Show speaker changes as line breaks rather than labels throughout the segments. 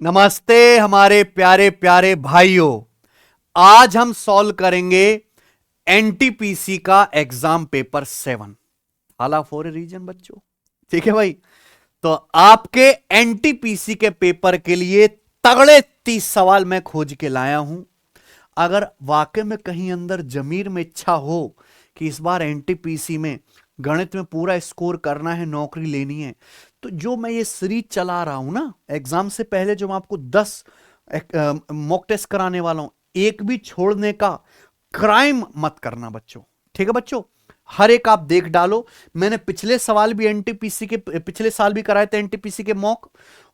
नमस्ते हमारे प्यारे प्यारे भाइयों। आज हम सॉल्व करेंगे एनटीपीसी का एग्जाम पेपर 7 हाला फॉर ए रीजन बच्चों। ठीक है भाई, तो आपके एनटीपीसी के पेपर के लिए तगड़े 30 सवाल मैं खोज के लाया हूं। अगर वाकई में कहीं अंदर जमीर में इच्छा हो कि इस बार एनटीपीसी में गणित में पूरा स्कोर करना है, नौकरी लेनी है, तो जो मैं ये सीरीज चला रहा हूं ना, एग्जाम से पहले जो मैं आपको 10 मॉक टेस्ट कराने वाला हूं, एक भी छोड़ने का क्राइम मत करना बच्चों। ठीक है बच्चों, हर एक आप देख डालो। मैंने पिछले सवाल भी एनटीपीसी के, पिछले साल भी कराए थे एनटीपीसी के मॉक।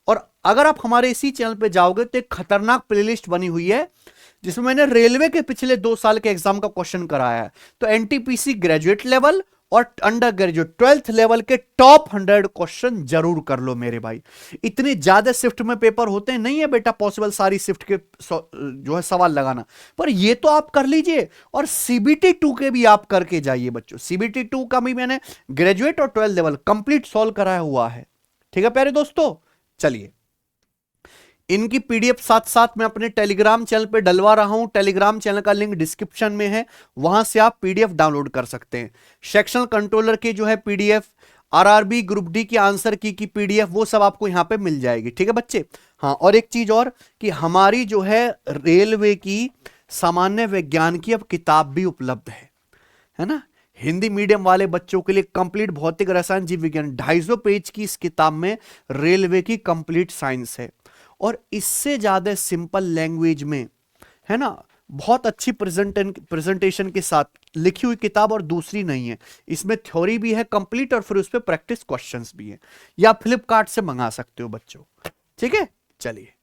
और अगर आप हमारे इसी चैनल पे जाओगे तो एक खतरनाक प्लेलिस्ट बनी हुई है जिसमें मैंने रेलवे के पिछले 2 साल के एग्जाम का क्वेश्चन कराया है। तो एनटीपीसी ग्रेजुएट लेवल और अंडर ग्रेजुएट 12th लेवल के टॉप 100 क्वेश्चन जरूर कर लो मेरे भाई। इतने ज्यादा शिफ्ट में पेपर होते हैं, नहीं है बेटा पॉसिबल सारी शिफ्ट के जो है सवाल लगाना, पर ये तो आप कर लीजिए। और सीबीटी 2 के भी आप करके जाइए बच्चों। सीबीटी 2 का भी मैंने ग्रेजुएट और 12th लेवल कंप्लीट सॉल्व कराया हुआ है। ठीक है प्यारे दोस्तों, चलिए इनकी पीडीएफ साथ साथ मैं अपने टेलीग्राम चैनल पे डलवा रहा हूं। टेलीग्राम चैनल का लिंक डिस्क्रिप्शन में है, वहां से आप पीडीएफ डाउनलोड कर सकते हैं। सेक्शनल कंट्रोलर की जो है पीडीएफ, आरआरबी ग्रुप डी की आंसर की पीडीएफ, वो सब आपको यहां पे मिल जाएगी। ठीक है बच्चे। हाँ, और एक चीज और कि हमारी जो है रेलवे की सामान्य विज्ञान की अब किताब भी उपलब्ध है ना। हिंदी मीडियम वाले बच्चों के लिए कंप्लीट भौतिक रसायन जीव विज्ञान 250 पेज की इस किताब में रेलवे की कंप्लीट साइंस है। और इससे ज्यादा सिंपल लैंग्वेज में, है ना, बहुत अच्छी प्रेजेंटेशन के साथ लिखी हुई किताब और दूसरी नहीं है। इसमें थ्योरी भी है कंप्लीट और फिर उस पर प्रैक्टिस क्वेश्चंस भी है। या फ्लिपकार्ट से मंगा सकते हो बच्चों। ठीक है, चलिए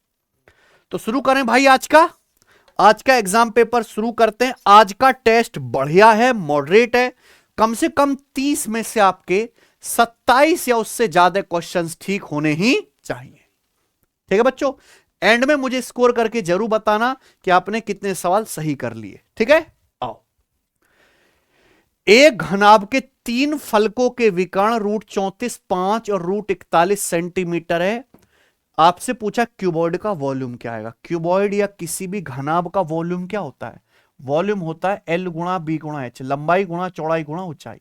तो शुरू करें भाई। आज का एग्जाम पेपर शुरू करते हैं। आज का टेस्ट बढ़िया है, मॉडरेट है। कम से कम 30 में से आपके 27 या उससे ज्यादा क्वेश्चंस ठीक होने ही चाहिए। ठीक है बच्चों, एंड में मुझे स्कोर करके जरूर बताना कि आपने कितने सवाल सही कर लिए। ठीक है, आओ। एक घनाभ के 3 फलकों के विकर्ण रूट 34.5 और रूट 41 सेंटीमीटर है। आपसे पूछा क्यूबॉइड का वॉल्यूम क्या आएगा। क्यूबॉइड या किसी भी घनाभ का वॉल्यूम क्या होता है? वॉल्यूम होता है एल गुणा बी गुणा एच, लंबाई गुणा चौड़ाई गुणा ऊंचाई।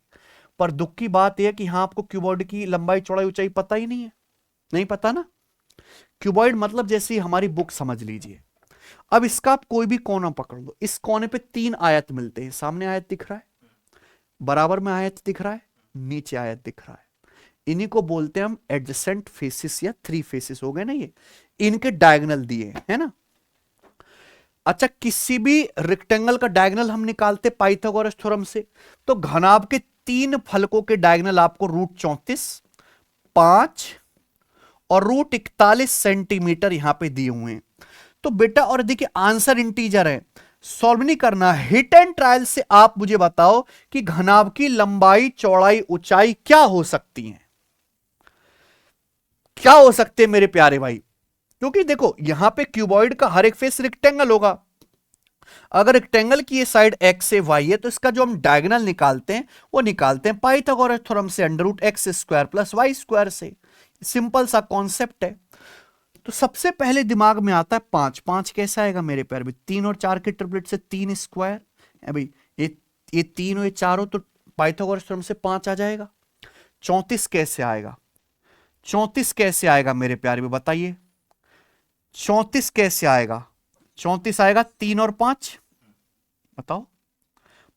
पर दुख की बात यह कि यहां आपको क्यूबॉइड की लंबाई चौड़ाई ऊंचाई पता ही नहीं है। नहीं पता ना। क्यूबॉइड मतलब जैसी हमारी बुक समझ लीजिए। अब इसका आप कोई भी कोना पकड़ लो, इस कोने पे 3 आयत मिलते हैं। सामने आयत दिख रहा है, बराबर में आयत दिख रहा है, नीचे आयत दिख रहा है। इन्हीं को बोलते हैं हम एडजेसेंट फेसिस या 3 फेसिस हो गए ना ये। इनके डायगोनल दिए है ना। अच्छा, किसी भी रेक्टेंगल का डायगोनल हम निकालते पाइथागोरस थ्योरम से। तो घनाभ के 3 फलकों के डायगोनल आपको रूट 34, 5 और रूट 41 सेंटीमीटर यहां पे दिए हुए हैं। तो बेटा, और देखिए आंसर इंटीजर है, सॉल्व नहीं करना। हिट एंड ट्रायल से आप मुझे बताओ कि घनाभ की लंबाई चौड़ाई ऊंचाई क्या हो सकती है, क्या हो सकते हैं मेरे प्यारे भाई। क्योंकि देखो यहां पे क्यूबॉइड का हर एक फेस रेक्टेंगल होगा। अगर रेक्टेंगल की ये साइड एक्स से वाई है तो इसका जो हम डायगोनल निकालते हैं वो निकालते हैं पाइथागोरस थ्योरम से, under root x square plus y square से। सिंपल सा कॉन्सेप्ट है। तो सबसे पहले दिमाग में आता है 5। 5 कैसे आएगा मेरे प्यारे भाई? 3 और 4 के ट्रिपलेट से 3 स्क्वायर है भाई। ये 3 और ये 4 हो तो पाइथागोरस थ्योरम से 5 आ जाएगा। 34 कैसे आएगा? 34 कैसे आएगा मेरे प्यारे भाई बताइए? 34 कैसे आएगा? 34 आएगा 3 और 5, बताओ।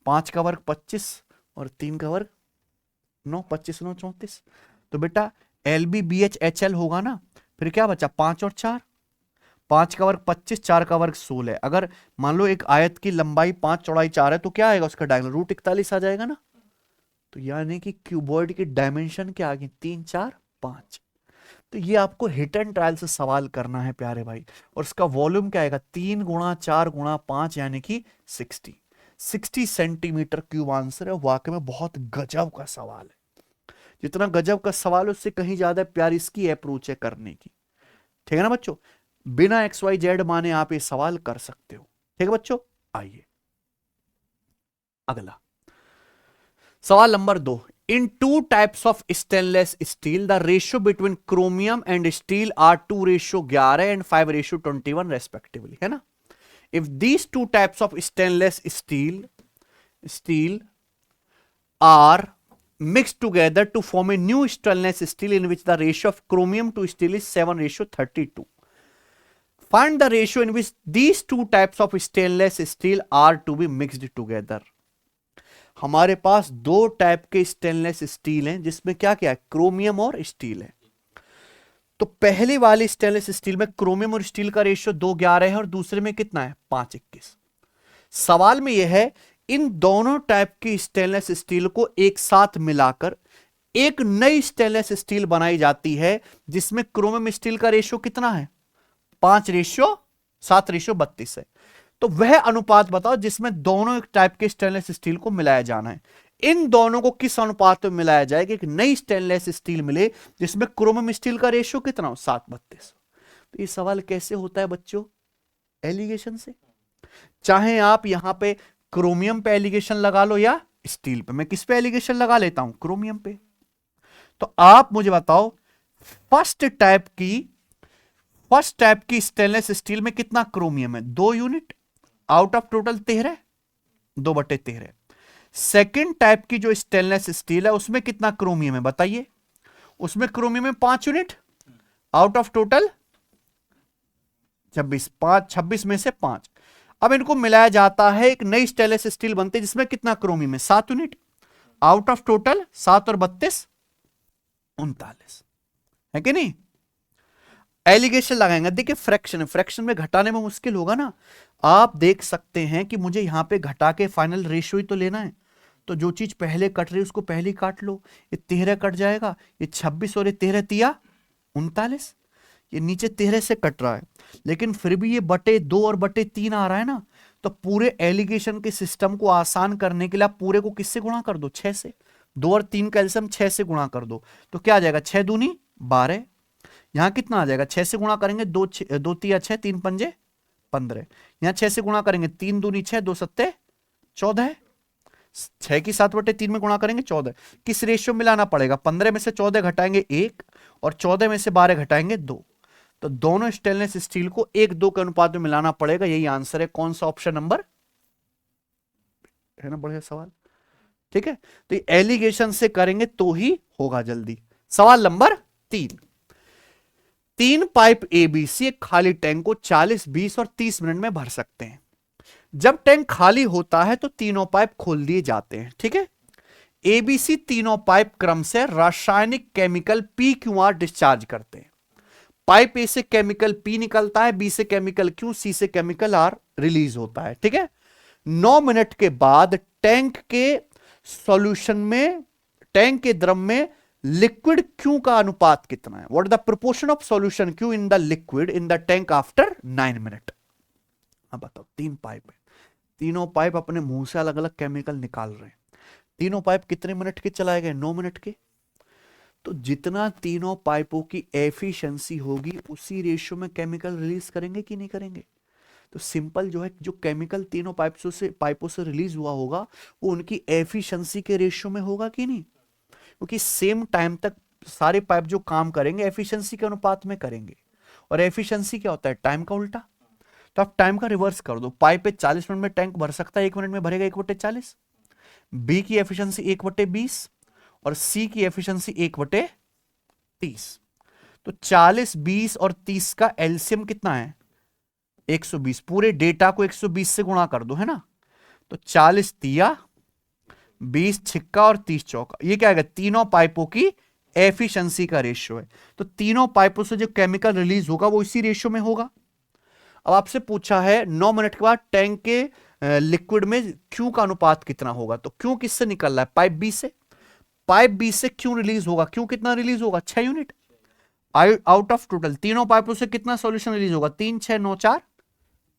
5 का वर्ग 25 और 3 का वर्ग 9, 25 9 34। तो बेटा l b b h h l होगा ना। फिर क्या बचा? 5 और 4। 5 का वर्ग 25, 4 का वर्ग 16। अगर मान लो एक आयत की लंबाई 5 चौड़ाई 4 है तो क्या आएगा उसका डायगोनल? रूट 41 आ जाएगा ना। तो यानी कि क्यूबॉइड की डायमेंशन क्या आ गई? 3 4 5। तो ये आपको हिट एंड ट्रायल से सवाल करना है प्यारे भाई। और इसका वॉल्यूम क्या आएगा? 3 गुणा 4 गुणा 5 यानी कि 60 सेंटीमीटर क्यूब आंसर है। वाकई में बहुत गजब का सवाल है। जितना गजब का सवाल है उससे कहीं ज्यादा प्यार इसकी अप्रोच है करने की। ठीक है ना बच्चों, बिना एक्स वाई जेड माने आप ये सवाल कर सकते हो। ठीक है बच्चों, आइए अगला सवाल number 2। In two types of stainless steel, the ratio between chromium and steel are 2:11 and 5:21 respectively, है ना? If these two types of stainless steel are mixed together to form a new stainless steel in which the ratio of chromium to steel is 7:32. Find the ratio in which these two types of stainless steel are to be mixed together. हमारे पास दो type के stainless steel हैं जिसमें क्या क्या है, chromium और steel है। तो पहली वाली स्टेनलेस स्टील में क्रोमियम और स्टील का रेशियो 2:11 है और दूसरे में कितना है, 5:21। सवाल में यह है इन दोनों टाइप की स्टेनलेस स्टील को एक साथ मिलाकर एक नई स्टेनलेस स्टील बनाई जाती है जिसमें क्रोमियम स्टील का रेशियो कितना है, 5:7:32 है। तो वह अनुपात बताओ जिसमें दोनों टाइप के स्टेनलेस स्टील को मिलाया जाना है। इन दोनों को किस अनुपात में मिलाया जाएगा, एक नई स्टेनलेस स्टील मिले जिसमें क्रोमियम स्टील का रेशियो कितना हो, 7:32। तो ये सवाल कैसे होता है बच्चों, एलिगेशन से। चाहे आप यहां पे क्रोमियम पे एलिगेशन लगा लो या स्टील पे, मैं किस पे एलिगेशन लगा लेता हूं, क्रोमियम पे। तो आप मुझे बताओ फर्स्ट टाइप की स्टेनलेस स्टील में कितना क्रोमियम है, 2 unit out of total 13, 2/13। Second type की जो स्टेनलेस स्टील है उसमें कितना क्रोमियम है बताइए, उसमें क्रोमियम है 5 यूनिट आउट ऑफ टोटल 26, 26 में से 5। अब इनको मिलाया जाता है, एक नई स्टेनलेस स्टील बनती है जिसमें कितना क्रोमियम है, 7 यूनिट आउट ऑफ टोटल 7 और 32 39 है कि नहीं। एलिगेशन लगाएंगे, देखिए फ्रैक्शन में घटाने में मुश्किल होगा ना। आप देख सकते हैं कि मुझे यहां पे घटा के फाइनल रेशियो ही तो लेना है, तो जो चीज पहले कट रही है उसको पहले काट लो। ये 13 कट जाएगा, ये 26 और ये 13 तिया 39, ये नीचे 13 से कट रहा है लेकिन फिर भी ये बटे 2 और बटे 3 आ रहा है ना। तो पूरे एलिगेशन के सिस्टम को आसान करने के लिए आप पूरे को किससे गुणा कर दो, 6 से। 2 और 3 का एलसीएम 6 से गुणा कर दो तो क्या आ जाएगा, 6 दूनी 12। यहां कितना आ जाएगा, 6 से गुणा करेंगे 2 तिया 6, 3 पंजे 15। यहां 6 से गुणा करेंगे 3 दूनी 6, 2 सत्ते 14। 6 की 7/3 में गुणा करेंगे 14। किस रेशियो मिलाना पड़ेगा, 15 में से 14 घटाएंगे 1 और 14 में से 12 घटाएंगे 2। तो दोनों स्टेनलेस स्टील को 1:2 के अनुपात में मिलाना पड़ेगा। यही आंसर है, कौन सा ऑप्शन नंबर है ना, बढ़िया सवाल। ठीक है, तो एलिगेशन से करेंगे तो ही होगा जल्दी। सवाल नंबर 3 पाइप एबीसी एक खाली टैंक को 40, 20 और 30 मिनट में भर सकते हैं। जब टैंक खाली होता है तो तीनों पाइप खोल दिए जाते हैं। ठीक है, एबीसी तीनों पाइप क्रम से रासायनिक केमिकल PQR डिस्चार्ज करते हैं। पाइप ए से केमिकल P निकलता है, बी से केमिकल Q, सी से केमिकल R रिलीज होता है। ठीक है, 9 मिनट के बाद टैंक के सॉल्यूशन में, टैंक के द्रव में लिक्विड Q का अनुपात कितना है, what is the proportion of solution Q in the liquid in the tank after 9 minute. अब बताओ, 3 पाइप है, तीनों पाइप अपने मुंह से अलग अलग केमिकल निकाल रहे हैं। तीनों पाइप कितने मिनट के चलाए गए, 9 मिनट के। तो जितना तीनों पाइपों की एफिशिएंसी होगी उसी रेशियो में केमिकल रिलीज करेंगे कि नहीं करेंगे। तो सिंपल जो है, जो केमिकल तीनों पाइपों से रिलीज हुआ होगा वो उनकी एफिशिएंसी के रेशियो में होगा कि नहीं, क्योंकि सेम टाइम तक सारे पाइप जो काम करेंगे एफिशिएंसी के अनुपात में करेंगे। और एफिशिएंसी क्या होता है, टाइम का उल्टा। तो आप टाइम का रिवर्स कर दो, पाइप पे 40 मिनट में टैंक भर सकता है, 1 मिनट में भरेगा 1/40। बी की एफिशिएंसी 1/20 और सी की एफिशिएंसी 1/30। तो 40, 20 और 30 का एलसीएम कितना है, 120। पूरे डेटा को 120 से गुणा कर दो, है ना। तो 40 तिया 20 छिक्का और 30 चौका, ये क्या है, तीनों पाइपों की एफिशिएंसी का रेशियो है। तो तीनों पाइपों से जो केमिकल रिलीज होगा वो इसी रेशियो में होगा। अब आपसे पूछा है 9 मिनट के बाद टैंक के लिक्विड में Q का अनुपात कितना होगा। तो Q किससे निकल रहा है, पाइप बी से। पाइप बी से Q रिलीज होगा, Q कितना रिलीज होगा, 6 यूनिट आउट ऑफ टोटल। तीनों पाइपों से कितना सॉल्यूशन रिलीज होगा, 3, 6, 9, 4,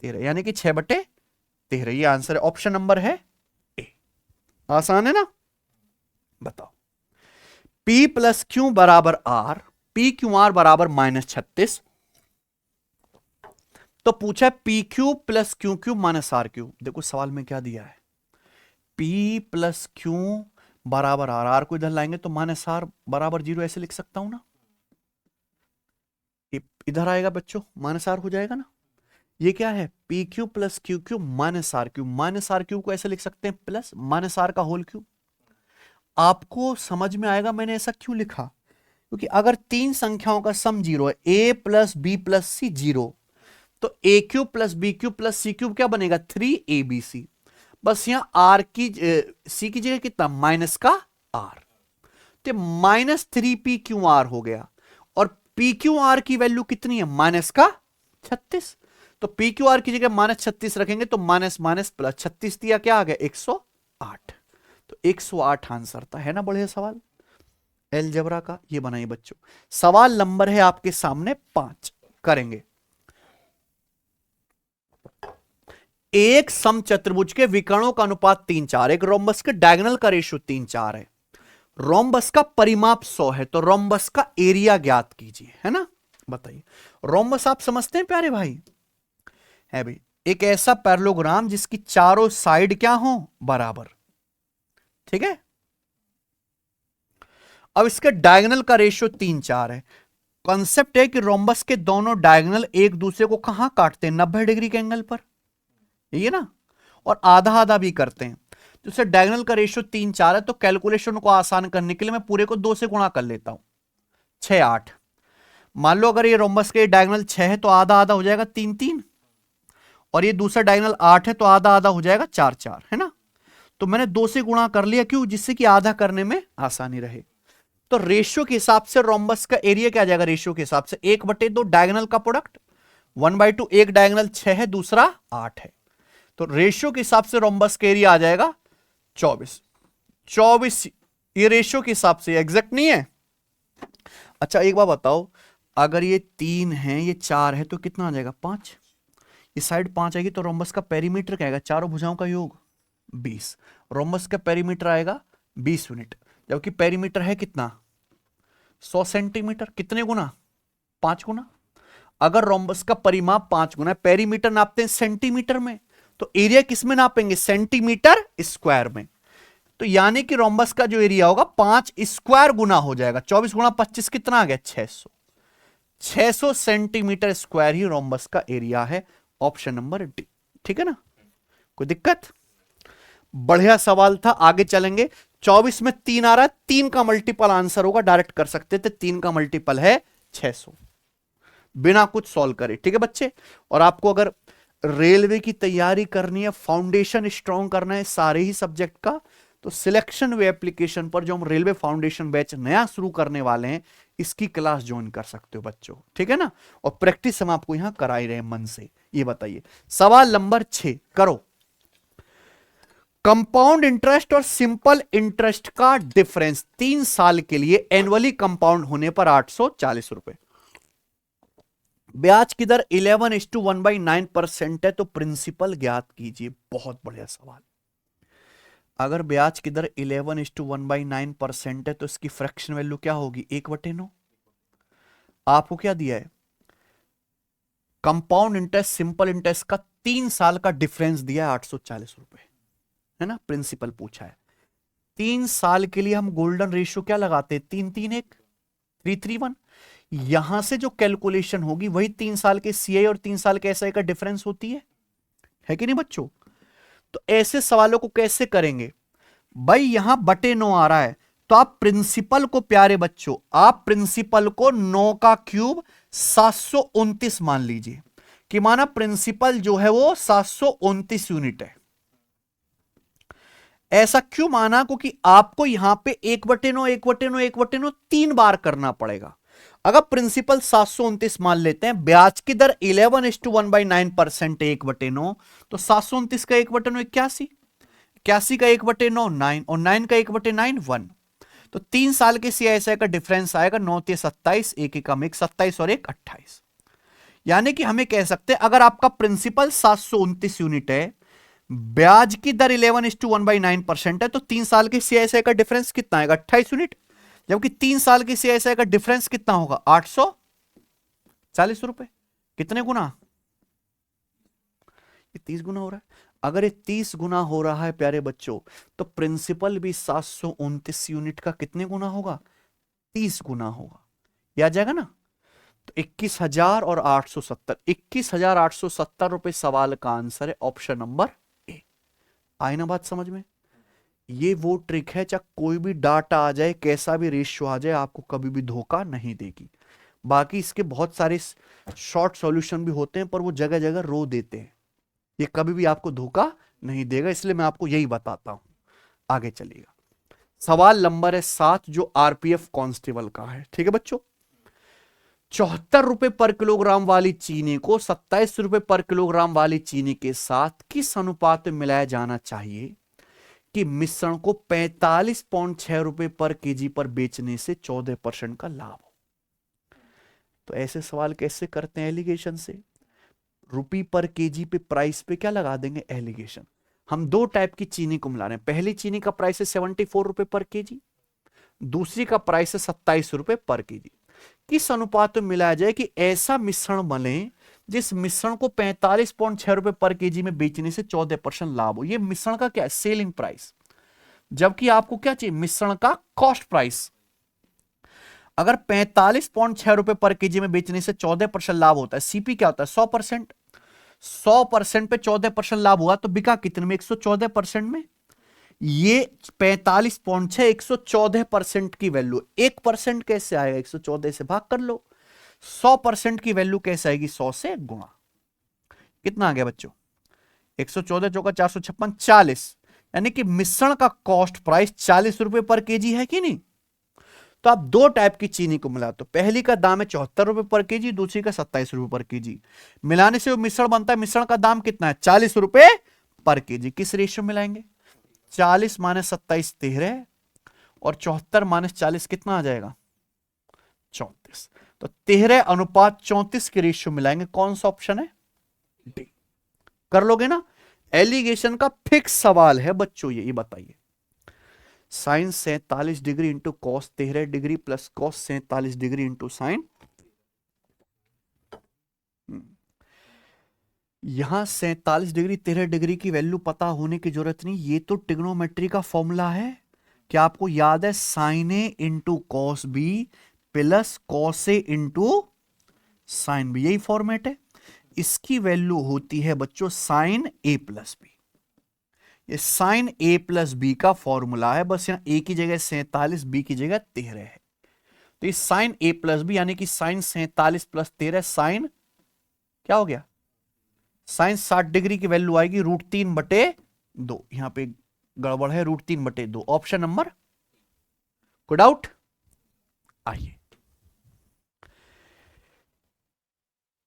13, यानी कि 6/13। ये आंसर है, ऑप्शन नंबर है ए। आसान है ना। बताओ, P + Q बराबर R, PQR बराबर -36। तो पूछा PQ + QQ - RQ। देखो सवाल में क्या दिया है, P + Q बराबर आर, आर को इधर लाएंगे तो माइनस आर बराबर 0 ऐसे लिख सकता हूं ना। इधर आएगा बच्चों, माइनस आर हो जाएगा ना। ये क्या है, p q plus q q minus r q. Minus r q को ऐसे लिख सकते हैं प्लस माइनस आर का होल क्यू। आपको समझ में आएगा मैंने ऐसा क्यों लिखा, क्योंकि अगर तीन संख्याओं का सम 0 है, A plus B plus C 0, तो A cube plus B cube plus C cube क्या बनेगा, 3abc। बस यहां आर की सी की जगह कितना, माइनस का आर, तो -3p_r हो गया। और pqr की वैल्यू कितनी है, माइनस का 36। तो pqr की जगह -36 रखेंगे तो माइनस माइनस प्लस 36 दिया, क्या आ गया 108। तो 108 आंसर था, है ना बढ़िया सवाल अलजेब्रा का। ये बनाइए बच्चों, सवाल नंबर है आपके सामने 5 करेंगे। एक समचतुर्भुज के विकर्णों का अनुपात 3:4, एक रोम्बस के डायगोनल का रेशियो 3:4 है, रोम्बस का परिमाप 100 है, तो रोम्बस का एरिया ज्ञात कीजिए, है ना। बताइए, रोम्बस आप समझते हैं प्यारे भाई, है भाई एक ऐसा पैरेललोग्राम जिसकी चारों साइड क्या हो, बराबर, ठीक है। अब इसके डायगोनल का रेशियो 3:4 है। कॉन्सेप्ट है कि रोम्बस के दोनों डायगोनल एक दूसरे को कहां काटते हैं, 90 डिग्री के एंगल पर, ये ना, और आधा आधा भी करते हैं। तो इससे डायगोनल का रेशियो 3:4 है, तो कैलकुलेशन को आसान करने के लिए मैं पूरे को 2 से गुणा कर लेता हूं, 6 8। मान लो अगर ये रोम्बस के डायगोनल 6 है तो आधा आधा हो जाएगा 3 3, और ये दूसरा डायगोनल 8 है तो आधा आधा हो जाएगा 4 4, है ना। तो मैंने 2 से गुणा कर लिया, क्यों, जिससे कि आधा करने में आसानी रहे। तो रेशियो के हिसाब से रोम्बस का एरिया क्या आ जाएगा, रेशियो के हिसाब से 1/2 डायगोनल का प्रोडक्ट, 1/2, एक डायगोनल 6 है दूसरा 8 है, तो रेशियो के हिसाब से रोम्बस का एरिया आ जाएगा 24। 24 ये रेशियो के हिसाब से, एग्जैक्ट नहीं है। अच्छा एक बार बताओ, अगर ये 3 है ये 4 है तो कितना आ जाएगा, 5। ये साइड 5 आएगी तो रोम्बस का पेरीमीटर क्या आएगा, चारों भुजाओं का योग 20। रोम्बस का पेरीमीटर आएगा 20 यूनिट, जबकि पेरीमीटर है कितना 100 सेंटीमीटर, कितने गुना, 5 गुना। अगर रोम्बस का परिमाप 5 गुना है, पेरीमीटर नापते हैं सेंटीमीटर में, तो एरिया किस में नापेंगे, सेंटीमीटर स्क्वायर में। तो यानी कि रोम्बस का जो एरिया होगा 5 स्क्वायर गुना हो जाएगा, 24 गुना 25 कितना आ गया, 600। 600 सेंटीमीटर स्क्वायर ही रोम्बस का एरिया है, ऑप्शन नंबर डी, ठीक है ना। कोई दिक्कत, बढ़िया सवाल था। आगे चलेंगे, 24 में 3 आ रहा है, 3 का मल्टीपल आंसर होगा, डायरेक्ट कर सकते थे, 3 का मल्टीपल है 600, बिना कुछ सॉल्व करे, ठीक है बच्चे। और आपको अगर रेलवे की तैयारी करनी है, फाउंडेशन स्ट्रॉन्ग करना है सारे ही सब्जेक्ट का, तो सिलेक्शन वे एप्लीकेशन पर जो हम रेलवे फाउंडेशन बैच नया शुरू करने वाले हैं, इसकी क्लास ज्वाइन कर सकते हो बच्चों, ठीक है ना। और प्रैक्टिस हम आपको यहां करा ही रहे मन से। ये बताइए, सवाल नंबर 6 करो। कंपाउंड इंटरेस्ट और सिंपल इंटरेस्ट का डिफरेंस 3 साल के लिए एनुअली कंपाउंड होने पर 840 रुपए। ब्याज की दर 11:1/9% है, तो प्रिंसिपल ज्ञात कीजिए। बहुत बढ़िया सवाल। अगर ब्याज की दर 11:1/9% है तो इसकी फ्रैक्शन वैल्यू क्या होगी, 1/9। आपको क्या दिया है, कंपाउंड इंटरेस्ट सिंपल इंटरेस्ट का 3 साल का डिफरेंस दिया है 840 रुपए, है ना। प्रिंसिपल पूछा है, 3 साल के लिए हम गोल्डन रेशियो क्या लगाते हैं, 3-3-1, 3-3-1। यहां से जो कैलकुलेशन होगी वही 3 साल के सीआई और 3 साल के एसआई का डिफरेंस होती है कि नहीं बच्चों। तो ऐसे सवालों को कैसे करेंगे भाई, यहां बटे 9 आ रहा है, तो आप प्रिंसिपल को, प्यारे बच्चों आप प्रिंसिपल को 9 का क्यूब 729 मान लीजिए, कि माना प्रिंसिपल जो है वो 729 यूनिट है। ऐसा क्यों माना, क्योंकि आपको यहां पे 1/9 1/9 1/9 3 बार करना पड़ेगा। अगर प्रिंसिपल 729 मान लेते हैं, ब्याज की दर 11:1/9% 1/9, तो 729 का 1/9 81, 81 का 1/9 9, और 9 का 1/9 1। तो 3 साल के सीआईएसआई का डिफरेंस आएगा 9-27, 1-1 और 1 28। यानी कि हमें कह सकते हैं, अगर आपका प्रिंसिपल 729 यूनिट है, ब्याज की दर 11:1/9% है, तो 3 साल के सीआईएसआई का डिफरेंस कितना आएगा, 28 यूनिट। जबकि 3 साल के सीआईएसआई का डिफरेंस कितना होगा, 840 रुपए। कितने गुना, ये 30 गुना हो रहा है। अगर ये 30 गुना हो रहा है प्यारे बच्चों, तो प्रिंसिपल भी 729 यूनिट का कितने गुना होगा? 30 गुना होगा। ये आ जाएगा ना? तो 21,870, 21,870 सवाल का आंसर है ऑप्शन नंबर ए। आई ना बात समझ में? ये वो ट्रिक है, चाहे कोई भी डाटा आ जाए, कैसा भी रेशियो आ जाए, आपको कभी भी धोखा नहीं देगी। बाकी इसके बहुत सारे शॉर्ट सॉल्यूशन भी होते हैं, पर वो जगह जगह रो देते हैं। ये कभी भी आपको धोखा नहीं देगा, इसलिए मैं आपको यही बताता हूं। आगे चलिएगा। सवाल नंबर है 7, जो आरपीएफ कांस्टेबल का है। ठीक है बच्चों, 74 रुपए पर किलोग्राम वाली चीनी को 27 रुपए पर किलोग्राम वाली चीनी के साथ किस अनुपात में मिलाया जाना चाहिए कि मिश्रण को 45.6 रुपए पर केजी पर बेचने से 14% का लाभ हो? तो ऐसे सवाल कैसे करते हैं? एलिगेशन से। रुपी पर केजी पे प्राइस पे क्या लगा देंगे? एलिगेशन। हम दो टाइप की चीनी को मिला रहे हैं। पहली चीनी का प्राइस है 74 रुपए पर केजी, दूसरी का प्राइस है 27 रुपए पर केजी। किस अनुपात में मिलाया जाए कि ऐसा मिश्रण बने जिस मिश्रण को 45.6 रुपए पर केजी में बेचने से 14% लाभ हो? ये मिश्रण का क्या है? Selling price. जबकि आपको क्या चाहिए? मिश्रण का कॉस्ट प्राइस। अगर 45.6 रुपए पर केजी में बेचने से 14% लाभ होता है, सीपी क्या होता है? 100%। 100% पे 14% लाभ हुआ तो बिका कितने में? 114% में। ये 45.6 114% की वैल्यू। 1% कैसे आएगा? 114 से भाग कर लो। 100% की वैल्यू कैसे आएगी? 100 से गुणा। कितना आ गया बच्चों? 114 चौका 456, 40। यानी कि मिश्रण का कॉस्ट प्राइस 40 रुपए पर केजी है कि नहीं? तो आप दो टाइप की चीनी को मिला, तो पहली का दाम है 74 रुपए पर केजी, दूसरी का 27 रुपए पर केजी। मिलाने से वो मिश्रण बनता है, मिश्रण का दाम कितना है? 40 रुपए पर केजी। किस रेशियो मिलाएंगे? 40 माइनस 27 13, और 74 माइनस 40 कितना आ जाएगा? 34। तो 13:34 के रेशियो मिलाएंगे। कौन सा ऑप्शन है? डी। कर लोगे ना? एलिगेशन का फिक्स सवाल है बच्चों। ये बताइए, sine 47 degree into cos 13 degree plus cos 47 degree into sine. यहां 47 डिग्री 13 डिग्री की वैल्यू पता होने की जरूरत नहीं, ये तो ट्रिग्नोमेट्री का फॉर्मूला है। क्या आपको याद है? Sine A into cos B plus cos A into sine B, यही फॉर्मेट है। इसकी वैल्यू होती है बच्चों साइन ए प्लस बी। ये साइन ए प्लस बी का फॉर्मूला है। बस यहां ए की जगह 47, बी की जगह 13 है। तो ये साइन ए प्लस बी यानी कि साइन 47 प्लस 13 साइन क्या हो गया? साइन 60 डिग्री की वैल्यू आएगी √3/2। यहां पे गड़बड़ है, √3/2। Option number. कोई डाउट? आइए,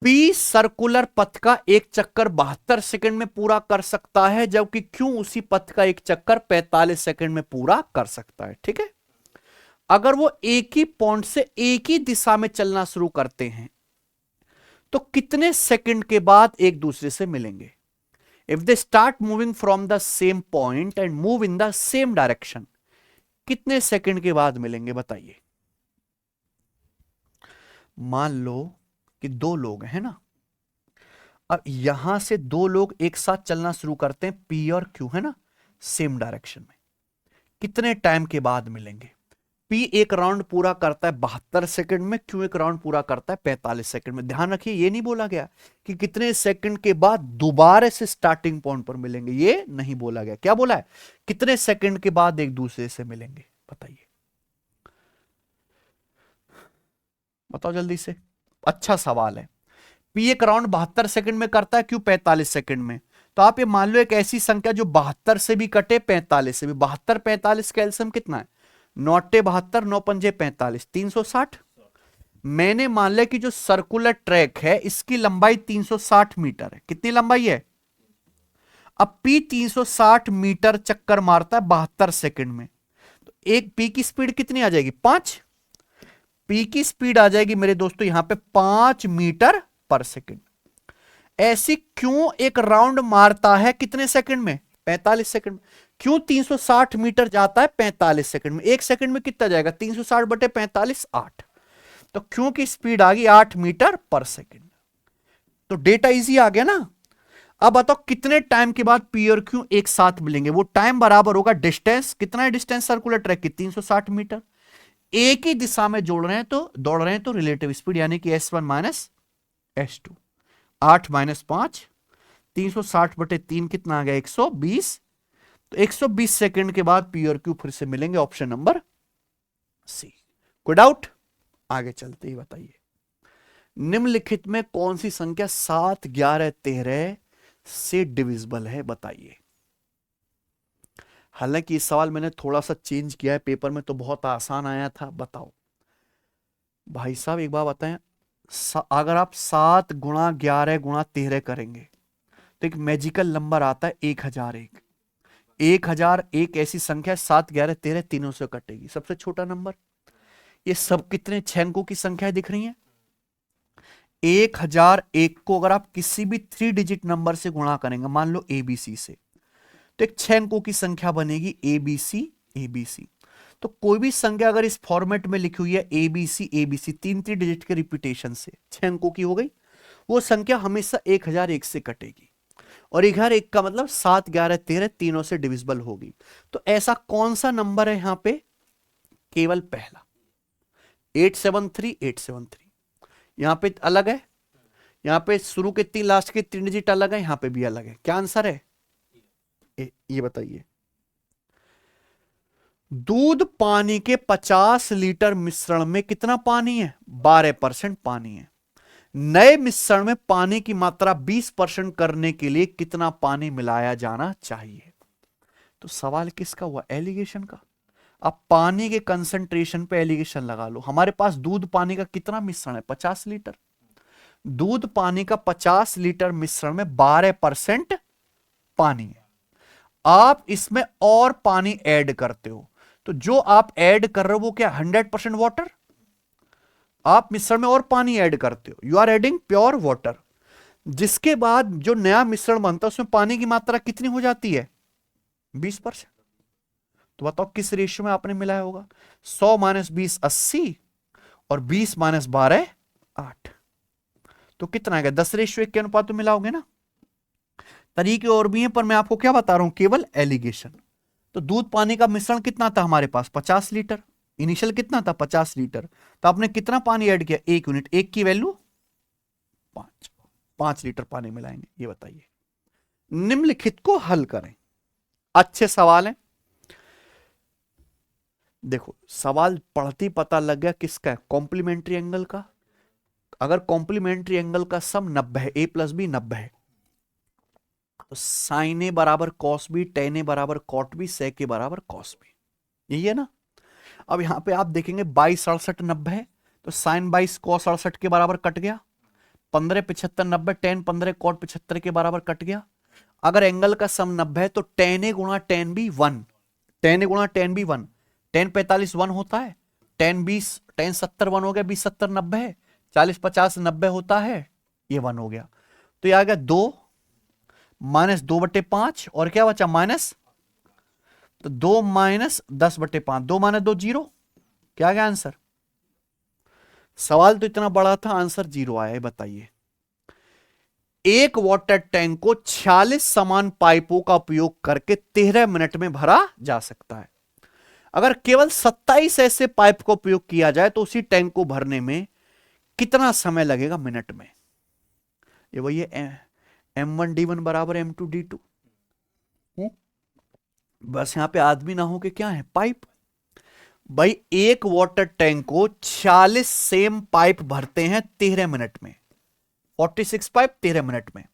पी सर्कुलर पथ का एक चक्कर 72 सेकंड में पूरा कर सकता है, जबकि क्यों उसी पथ का एक चक्कर 45 सेकंड में पूरा कर सकता है? ठीक है, अगर वो एक ही पॉइंट से एक ही दिशा में चलना शुरू करते हैं तो कितने सेकंड के बाद एक दूसरे से मिलेंगे? If they start moving from the same point and move in the same direction, कितने सेकंड के बाद मिलेंगे? बताइए। मान लो कि दो लोग हैं ना, अब यहां से दो लोग एक साथ चलना शुरू करते हैं, पी और क्यू है ना, सेम डायरेक्शन में। कितने टाइम के बाद मिलेंगे? पी एक राउंड पूरा करता है 72 सेकंड में, क्यू एक राउंड पूरा करता है 45 सेकंड में। ध्यान रखिए, ये नहीं बोला गया कि कितने सेकंड के बाद दोबारा से स्टार्टिंग पॉइंट पर मिलेंगे, ये नहीं बोला गया। क्या बोला है? कितने सेकंड के बाद एक दूसरे से मिलेंगे? बताइए, बताओ जल्दी से। अच्छा सवाल है। पी एक राउंड 72 सेकंड में करता है, क्यू 45 सेकंड में। तो आप ये मान लो एक ऐसी संख्या जो 72 से भी कटे, 45 से भी। 72 45 का एलसीएम कितना है? 9×72, 9×5 = 45, 360। मैंने मान लिया कि जो सर्कुलर ट्रैक है इसकी लंबाई 360 मीटर है। कितनी लंबाई है? अब पी 360 मीटर चक्कर मारता है 72 सेकंड में, तो एक पी की स्पीड कितनी आ जाएगी? 5। पी की स्पीड आ जाएगी मेरे दोस्तों यहां पे 5 मीटर पर सेकंड। ऐसी क्यों एक राउंड मारता है कितने सेकंड में? 45 सेकंड में। क्यों 360 मीटर जाता है 45 सेकंड में? एक सेकंड में कितना जाएगा? 360/45 8। तो क्यों की स्पीड आ गई 8 मीटर पर सेकंड। तो डेटा इजी आ गया ना। अब बताओ कितने टाइम के बाद पी और क्यू एक साथ मिलेंगे। वो टाइम बराबर होगा डिस्टेंस, कितना है डिस्टेंस सर्कुलर ट्रैक की 360 मीटर। एक ही दिशा में जोड़ रहे हैं तो दौड़ रहे हैं तो रिलेटिव स्पीड यानी कि S1 माइनस S2, 8 माइनस 5, 360/3 कितना आ गया 120। तो 120 सेकंड के बाद पी और क्यू फिर से मिलेंगे, ऑप्शन नंबर सी। कोई डाउट? आगे चलते ही बताइए, निम्नलिखित में कौन सी संख्या 7, 11, 13 से डिविजिबल है बताइए। हालांकि इस सवाल मैंने थोड़ा सा चेंज किया है, पेपर में तो बहुत आसान आया था। बताओ भाई साहब एक बात बताएं, अगर आप 7 गुणा 11 गुणा 13 करेंगे तो एक मैजिकल नंबर आता है 1001। 1000 एक ऐसी संख्या 7, 11, 13 तीनों से कटेगी, सबसे छोटा नंबर। ये सब कितने 6 अंकों की संख्या दिख रही है। 1001 को अगर आप किसी भी 3 डिजिट नंबर से गुणा करेंगे, मान लो एबीसी से, तो एक 6 अंकों की संख्या बनेगी एबीसी एबीसी। तो कोई भी संख्या अगर इस फॉर्मेट में लिखी हुई है एबीसी एबीसी 3 डिजिट के रिपीटेशन से 6 अंकों की हो गई, वो संख्या हमेशा 1001 से कटेगी। और 1001 का मतलब 7, 11, 13 तीनों से डिविजिबल होगी। तो ऐसा कौन सा नंबर है यहां पे? केवल पहला 873 873। यहां पे अलग है, यहां पे शुरू के 3 लास्ट के 3 डिजिट अलग है, यहां पे भी अलग है। क्या आंसर है? ये बताइए। दूध पानी के 50 लीटर मिश्रण में कितना पानी है? 12% पानी है। नए मिश्रण में पानी की मात्रा 20% करने के लिए कितना पानी मिलाया जाना चाहिए? तो सवाल किसका हुआ? एलिगेशन का। अब पानी के कंसंट्रेशन पे एलिगेशन लगा लो। हमारे पास दूध पानी का कितना मिश्रण है? 50 लीटर। दूध पानी का 50 लीटर मिश्रण में 12% पानी है। आप इसमें और पानी ऐड करते हो, तो जो आप ऐड कर रहे हो वो क्या 100% वाटर? आप मिश्रण में और पानी ऐड करते हो, you are adding pure water. जिसके बाद जो नया मिश्रण बनता है उसमें पानी की मात्रा कितनी हो जाती है? 20%। तो बताओ किस रेशियो में आपने मिलाया होगा? 100 माइनस 20 80 और 20 माइनस 12 8। तो कितना आएगा? 10:1 के अनुपात में मिलाओगे ना। तरीके और भी हैं पर मैं आपको क्या बता रहा हूं, केवल एलिगेशन। तो दूध पानी का मिश्रण कितना था हमारे पास? 50 लीटर। इनिशियल कितना था? 50 लीटर। तो आपने कितना पानी ऐड किया? 1 यूनिट। एक की वैल्यू 5 लीटर पानी मिलाएंगे। ये बताइए, निम्नलिखित को हल करें। अच्छे सवाल हैं। देखो सवाल पढ़ते ही पता लग गया किसका है, कॉम्प्लीमेंट्री एंगल का। अगर कॉम्प्लीमेंट्री एंगल का सम 90 है, a प्लस बी 90 है, तो साइन ए बराबर कॉस बी, टेन ए बराबर कॉट बी, सेक ए बराबर कॉस बी। यही है ना। अब यहां पे आप देखेंगे 22 68 90 है, तो साइन 22 कॉस 68 के बराबर कट गया। 15 75 90, टेन 15 कॉट 75 के बराबर कट गया। अगर एंगल का सम 90 है तो टेन ए गुणा टेन बी 1, टेन ए गुणा टेन बी 1, टेन 45 1 होता है, टेन 20 टेन 70 1 हो गया, 20 70 90 है, 40 50 90 होता है, ये 1 हो गया। तो ये आ गया 2 माइनस 2/5 और क्या बचा माइनस, तो 2 माइनस 10/5, 2 माइनस 2 0। क्या गया आंसर? सवाल तो इतना बड़ा था, आंसर 0 आया है। बताइए, एक वाटर टैंक को 46 समान पाइपों का उपयोग करके 13 मिनट में भरा जा सकता है। अगर केवल 27 ऐसे पाइप का उपयोग किया जाए तो उसी टैंक को भरने में कितना समय लगेगा मिनट में? ये वही है M1D1 बराबर M2D2। बस यहां पे आदमी ना हो के क्या है, पाइप। भाई एक वाटर टैंक को 46 सेम पाइप भरते हैं 13 मिनट में, 46 पाइप 13 मिनट में।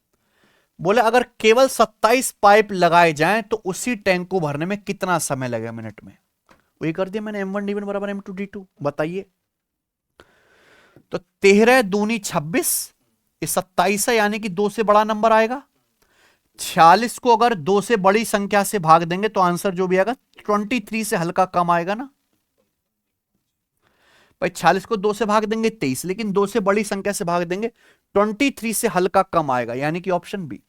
बोले अगर केवल 27 पाइप लगाए जाएं तो उसी टैंक को भरने में कितना समय लगेगा मिनट में? वही कर दिया मैंने, M1D1 बराबर M2D2। बताइए, तो 13 दूनी 26, ये 27 है यानी कि 2 से बड़ा नंबर आएगा। 46 को अगर 2 से बड़ी संख्या से भाग देंगे तो आंसर जो भी आएगा 23 से हल्का कम आएगा ना भाई। 46 को 2 से भाग देंगे 23, लेकिन 2 से बड़ी संख्या से भाग देंगे 23 से हल्का कम आएगा, यानी कि ऑप्शन बी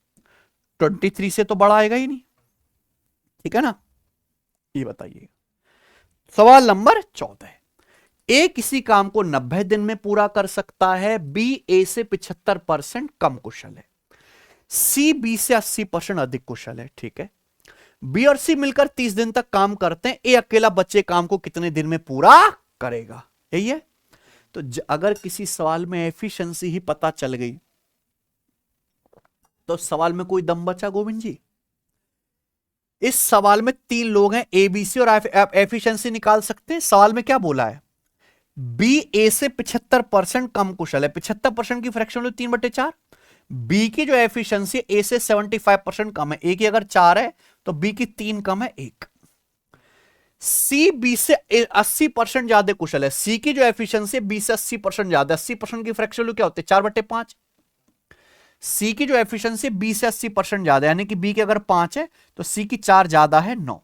23 से तो बड़ा आएगा ही नहीं। ठीक है ना। ये बताइए, सवाल नंबर 14। ए किसी काम को 90 दिन में पूरा कर सकता है, बी ए से 75% कम कुशल है। सी बी से 80% अधिक कुशल है, ठीक है। बी और सी मिलकर 30 दिन तक काम करते हैं, ए अकेला बच्चे काम को कितने दिन में पूरा करेगा, यही है। तो अगर किसी सवाल में एफिशिएंसी ही पता चल गई तो सवाल में कोई दम बचा गोविंद जी? इस सवाल में 3 लोग हैं, ए बी सी, और आप एफिशिएंसी निकाल सकते हैं। सवाल में क्या बोला है? बी ए से 75% कम कुशल है। 75% की फ्रैक्शन लो 3/4। बी की जो एफिशिएंसी ए से 75% कम है। ए की अगर 4 है तो बी की 3 कम है 1। सी बी से 80% ज्यादा कुशल है। सी की जो एफिशिएंसी बी से 80% ज्यादा। 80% की फ्रैक्शन लो क्या होते हैं? 4/5। सी की जो एफिशिएंसी बी से 80% ज्यादा, यानी कि बी की अगर 5 है तो सी की 4 ज्यादा है 9।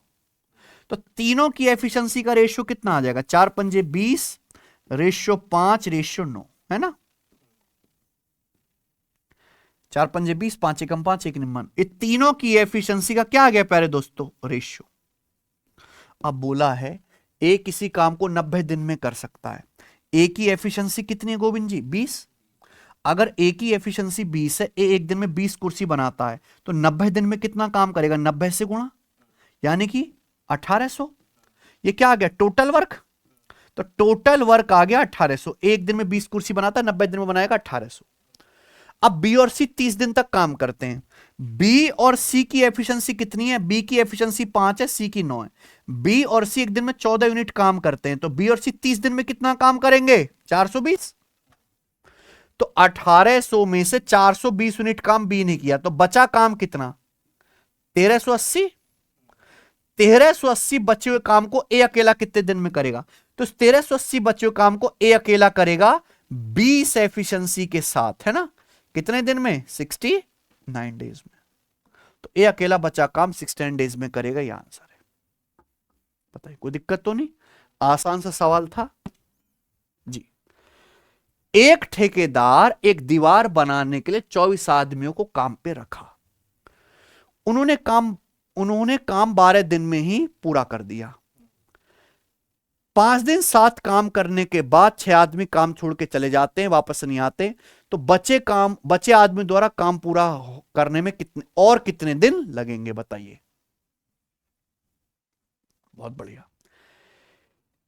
तो तीनों की एफिशिएंसी का रेशियो कितना आ जाएगा? 4 पंजे 20, रेशियो 5, रेशियो 9, है ना। 4 पंजे 20, 5 एकम 5, 1 निम्न। ये तीनों की एफिशिएंसी का क्या आ गया प्यारे दोस्तों? रेशियो। अब बोला है ए किसी काम को 90 दिन में कर सकता है। ए की एफिशिएंसी कितनी है गोविंद जी? 20। अगर ए की एफिशिएंसी 20 है, ए एक दिन में 20 कुर्सी बनाता है, तो 90 दिन में कितना काम करेगा? 90 से गुणा, यानी कि 1800। ये क्या आ गया? Total work. तो टोटल वर्क आ गया 1800। एक दिन में 20 कुर्सी बनाता है, 90 दिन में बनाएगा 1800। अब बी और सी 30 दिन तक काम करते हैं। बी और सी की एफिशिएंसी कितनी है? बी की एफिशिएंसी 5 है, सी की 9 है। बी और सी एक दिन में 14 यूनिट काम करते हैं, तो बी और सी 30 दिन में कितना काम करेंगे? 420। तो 1800 में से 420 यूनिट काम बी ने किया, तो बचा काम कितना? 1380। 1380 बचे हुए काम को ए अकेला कितने दिन में करेगा? तो 1380 बचे हुए काम को ए अकेला करेगा 20 एफिशिएंसी के साथ, है ना। कितने दिन में? 69 डेज में। तो ए अकेला बचा काम 69 डेज में करेगा, यह आंसर है। बताइए, कोई दिक्कत तो नहीं? आसान सा सवाल था जी। एक ठेकेदार एक दीवार बनाने के लिए 24 आदमियों को काम पे रखा। उन्होंने काम 12 दिन में ही पूरा कर दिया। 5 दिन 7 काम करने के बाद 6 आदमी काम छोड़ के चले जाते हैं, वापस नहीं आते। तो बचे आदमी द्वारा काम पूरा करने में कितने दिन लगेंगे? बताइए। बहुत बढ़िया।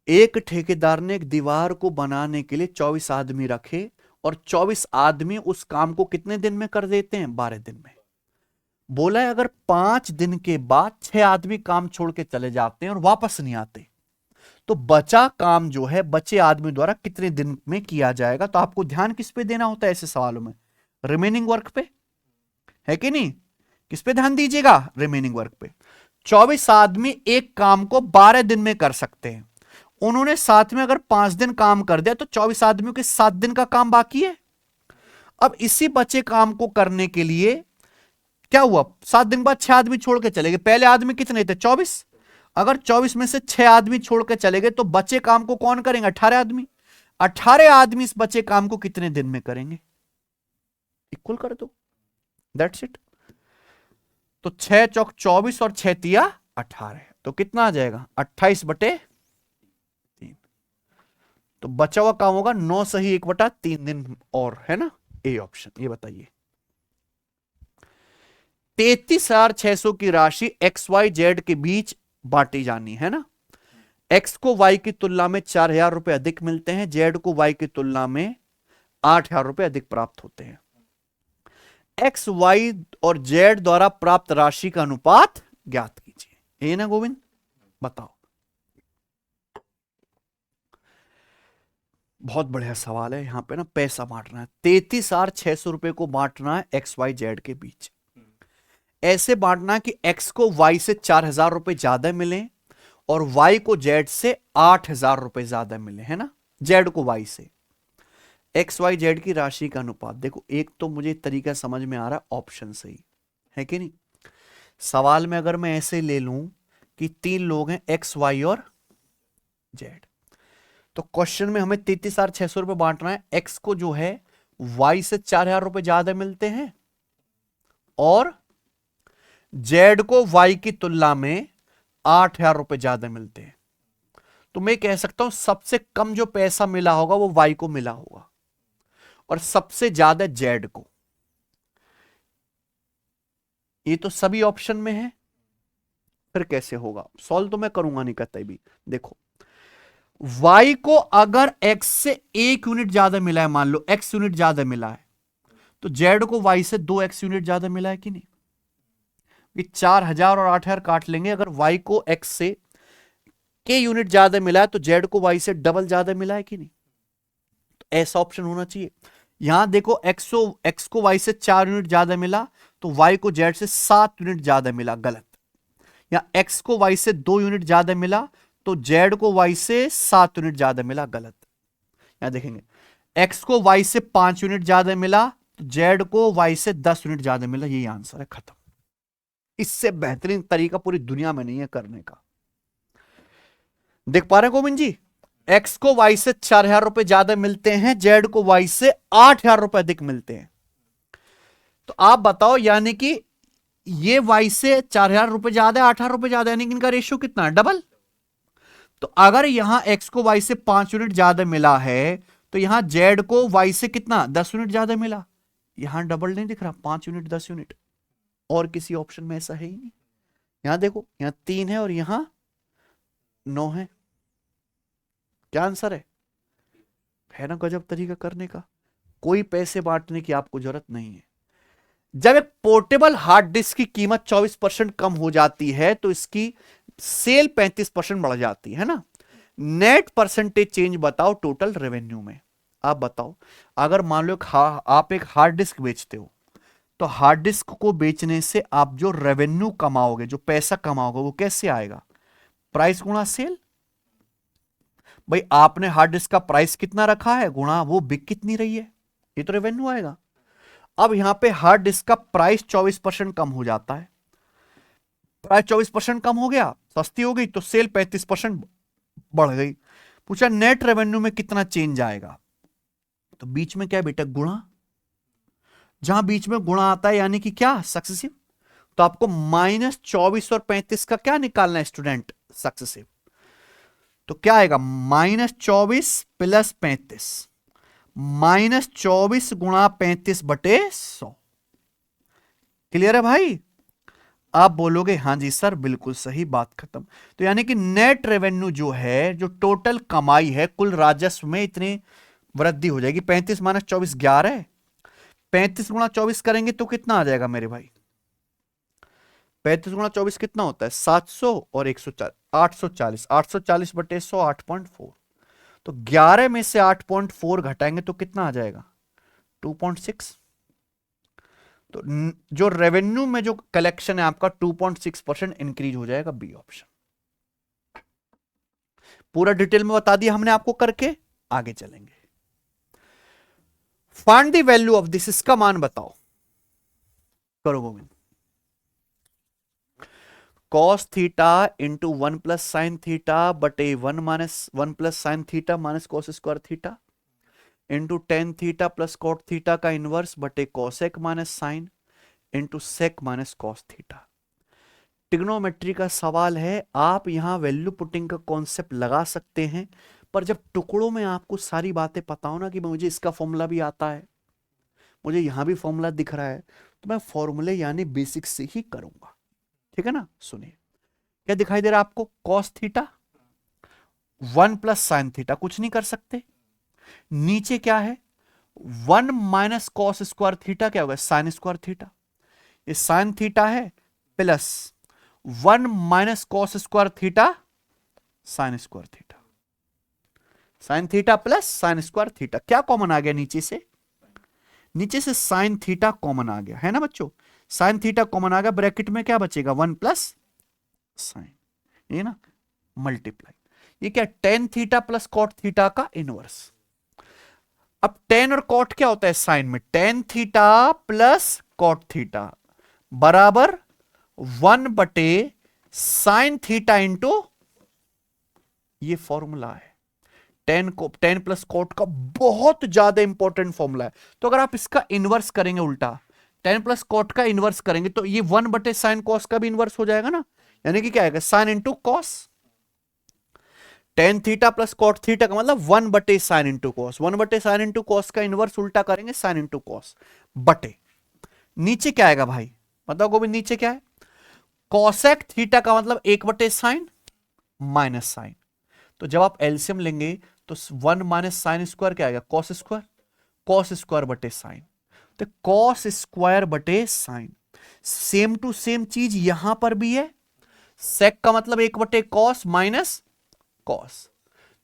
एक ठेकेदार ने एक दीवार को बनाने के लिए 24 आदमी रखे, और 24 आदमी उस काम को कितने दिन में कर देते हैं? 12 दिन में। बोला है अगर 5 दिन के बाद 6 आदमी काम छोड़ के चले जाते हैं और वापस नहीं आते, तो बचा काम जो है बचे आदमी द्वारा कितने दिन में किया जाएगा? तो आपको ध्यान किस पे देना होता है ऐसे सवालों में? रिमेनिंग वर्क पे, है कि नहीं? किस पे ध्यान दीजिएगा? रिमेनिंग वर्क पे। 24 आदमी एक काम को 12 दिन में कर सकते हैं। उन्होंने साथ में अगर 5 दिन काम कर दिया, तो 24 आदमियों के 7 दिन का काम बाकी है। अब इसी बचे काम को करने के लिए क्या हुआ? 7 दिन बाद 6 आदमी छोड़ के चले गए। पहले आदमी कितने थे? 24। अगर 24 में से 6 आदमी छोड़ के चले गए, तो बचे काम को कौन करेंगे? 18 आदमी। 18 आदमी इस बचे काम को कितने दिन में करेंगे? इक्वल कर दो, दैट्स इट। तो 6 चौक 24 और 6 तिया 18, तो कितना आ जाएगा? 28/3। तो बचा हुआ काम होगा 9 सही 1/3 दिन और, है ना। A option. ये बताइए, 33,600 की राशि एक्स वाई जेड के बीच बांटी जानी है ना। एक्स को वाई की तुलना में 4,000 रुपए अधिक मिलते हैं, जेड को वाई की तुलना में 8,000 रुपए अधिक प्राप्त होते हैं। एक्स वाई और जेड द्वारा प्राप्त राशि का अनुपात ज्ञात कीजिए। ए ना गोविंद, बताओ। बहुत बढ़िया सवाल है। यहां पे ना पैसा बांटना है, 33,600 रुपए को बांटना है एक्स वाई जेड के बीच। ऐसे बांटना कि एक्स को वाई से 4,000 रुपए ज्यादा मिले और वाई को जेड से 8,000 रुपए ज्यादा मिले, है ना। जेड को वाई से। एक्स वाई जेड की राशि का अनुपात देखो। एक तो मुझे तरीका समझ में आ रहा है, ऑप्शन सही है कि नहीं। सवाल में अगर मैं ऐसे ले लूं कि 3 लोग हैं, एक्स वाई और जेड, तो क्वेश्चन में हमें 33,600 रुपए बांटना है। एक्स को जो है वाई से 4,000 रुपए ज्यादा मिलते हैं और जेड को वाई की तुलना में 8,000 रुपए ज्यादा मिलते हैं। तो मैं कह सकता हूं सबसे कम जो पैसा मिला होगा वो वाई को मिला होगा और सबसे ज्यादा जेड को। ये तो सभी ऑप्शन में है, फिर कैसे होगा? सॉल्व तो मैं करूंगा नहीं कहता भी। देखो y को अगर x से 1 यूनिट ज्यादा मिला है, मान लो x यूनिट ज्यादा मिला है, तो z को y से 2x यूनिट ज्यादा मिला है कि नहीं? ये 4000 और 8000 काट लेंगे। अगर y को x से k यूनिट ज्यादा मिला है तो z को y से डबल ज्यादा मिला है कि नहीं? तो ऐसा ऑप्शन होना चाहिए। यहां देखो x को y से 4 यूनिट ज्यादा मिला तो y को z से 7 यूनिट ज्यादा मिला, गलत। या x को y से 2 यूनिट ज्यादा मिला तो z को y से 7 यूनिट ज्यादा मिला, गलत। यहां देखेंगे x को y से 5 यूनिट ज्यादा मिला तो z को y से 10 यूनिट ज्यादा मिला, यही आंसर है, खत्म। इससे बेहतरीन तरीका पूरी दुनिया में नहीं है करने का। देख पा रहे हैं गोविंद जी? x को y से 4000 रुपए ज्यादा मिलते हैं, z को y से 8000 रुपए अधिक मिलते हैं। तो आप बताओ, यानी कि ये y से 4000 रुपए ज्यादा है, 8000 रुपए ज्यादा, यानी कि इनका रेशियो कितना है? डबल। तो अगर यहां x को y से 5 यूनिट ज्यादा मिला है तो यहां z को y से कितना? 10 यूनिट ज्यादा मिला। यहां डबल नहीं दिख रहा, 5 यूनिट 10 यूनिट, और किसी ऑप्शन में ऐसा है ही नहीं। यहां देखो, यहां 3 है और यहां 9 है। क्या आंसर है ना गजब तरीका करने का। कोई पैसे बांटने की आपको जरूरत नहीं है। जब एक पोर्टेबल हार्ड डिस्क की कीमत 24% कम हो जाती है तो इसकी सेल 35% बढ़ जाती है ना। नेट परसेंटेज चेंज बताओ टोटल रेवेन्यू में। आप बताओ, अगर मान लो आप एक हार्ड डिस्क बेचते हो तो हार्ड डिस्क को बेचने से आप जो रेवेन्यू कमाओगे, जो पैसा कमाओगे, वो कैसे आएगा? प्राइस गुणा सेल। भाई आपने हार्ड डिस्क का प्राइस कितना रखा है गुणा वो बिक कितनी रही है, ये तो रेवेन्यू आएगा। अब यहां पे हार्ड डिस्क का प्राइस 24% कम हो जाता है। प्राइस 24% कम हो गया, सस्ती हो गई, तो सेल 35% बढ़ गई। पूछा नेट रेवेन्यू में कितना चेंज आएगा? तो बीच में क्या है बेटा? गुणा। जहां बीच में गुणा आता है यानी कि क्या? सक्सेसिव। तो आपको -24 और 35 का क्या निकालना है स्टूडेंट? सक्सेसिव। तो क्या आएगा? -24 प्लस 35, -24 गुणा 35 बटे 100। क्लियर है भाई? आप बोलोगे हाँ जी सर बिल्कुल सही, बात खत्म। तो यानी कि नेट रेवेन्यू जो है, जो टोटल कमाई है, कुल राजस्व में इतनी वृद्धि हो जाएगी। 35 माइनस 24 11 है। 35 गुणा 24 करेंगे तो कितना आ जाएगा मेरे भाई? 35 गुणा 24 कितना होता है? 700 और 140, 840। 840 बटे 100 8.4। तो 11 में से 8.4 घटाएंगे तो कितना आ जाएगा? 2.6। तो जो रेवेन्यू में जो कलेक्शन है आपका 2.6% इंक्रीज हो जाएगा, बी ऑप्शन। पूरा डिटेल में बता दिया हमने आपको करके, आगे चलेंगे। Find the value of this, इसका मान बताओ। करो Govind. cos theta into 1 plus sine theta बटे 1 plus sine theta minus cos square theta into tan theta plus cot theta का इनवर्स बटे cosec minus sine into sec minus cos theta. Trigonometry का सवाल है। आप यहां वैल्यू पुटिंग का concept लगा सकते हैं, पर जब टुकड़ों में आपको सारी बातें पता हो ना कि मुझे इसका फॉर्मूला भी आता है, मुझे यहां भी फॉर्मूला दिख रहा है, तो मैं फॉर्मूले यानी बेसिक से ही करूंगा। ठीक है ना? सुनिए क्या दिखाई दे रहा है आपको? Cos theta 1 plus sine theta, कुछ नहीं कर सकते। नीचे क्या है? 1 माइनस कॉस स्क्वायर थीटा क्या होगा? Sine square theta. ये साइन थीटा है plus 1 minus cos square theta sine square theta. Sine theta plus sine square theta. क्या कॉमन आ गया नीचे से? नीचे से साइन थीटा कॉमन आ गया है ना बच्चों? साइन थीटा कॉमन आ गया, ब्रैकेट में क्या बचेगा? 1 प्लस साइन, ये ना मल्टीप्लाई। ये क्या? Tan theta plus cot theta का इनवर्स। अब टेन और कॉट क्या होता है साइन में? Tan theta plus cot theta बराबर 1 बटे साइन थीटा इंटू, ये फॉर्मूला है। टेन प्लस कॉट का बहुत ज्यादा इंपॉर्टेंट फॉर्मूला है। तो अगर आप इसका इनवर्स करेंगे उल्टा, 10 प्लस कॉट का इनवर्स करेंगे तो ये 1 बटे साइन कॉस का भी इनवर्स हो जाएगा ना, यानी कि क्या आएगा? Sine into cos. Tan theta plus cot theta का मतलब 1 बटे साइन इंटू कॉस। 1 बटे साइन इंटू कॉस का इनवर्स उल्टा करेंगे साइन इंटू कॉस बटे, नीचे क्या आएगा भाई? बताओ गोविंद नीचे क्या है? कॉसेक थीटा का मतलब 1/sin माइनस साइन। तो जब आप एलसीएम लेंगे तो 1 माइनस साइन स्क्वायर क्या आएगा? Cos square. कॉस स्क्वायर बटे साइन, तो कॉस स्क्वायर बटे साइन। सेम टू सेम चीज यहां पर भी है। सेक का मतलब 1/कॉस माइनस कॉस,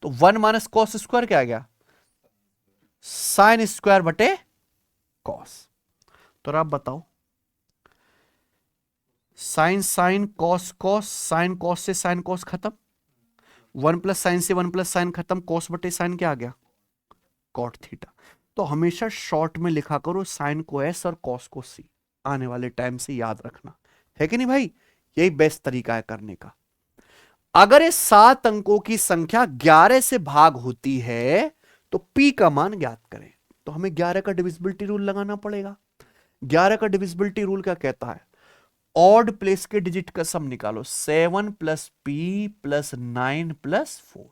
तो 1 माइनस कॉस स्क्वायर क्या आ गया? साइन स्क्वायर बटे कॉस। तो आप बताओ, sine sine cos cos, sine cos से साइन कॉस खत्म, 1 प्लस साइन से 1 प्लस साइन खत्म, कॉस बटे साइन क्या आ गया? Cot theta. तो हमेशा शॉर्ट में लिखा करो साइन को एस और कॉस को सी, आने वाले टाइम से याद रखना है कि नहीं भाई? यही बेस्ट तरीका है करने का। अगर इस 7 अंकों की संख्या 11 से भाग होती है तो पी का मान ज्ञात करें। तो हमें 11 का डिविजिबिलिटी रूल लगाना पड़ेगा। 11 का डिविजिबिलिटी रूल क्या कहता है? ऑड प्लेस के डिजिट का सम निकालो, 7 प्लस पी प्लस 9 प्लस 4।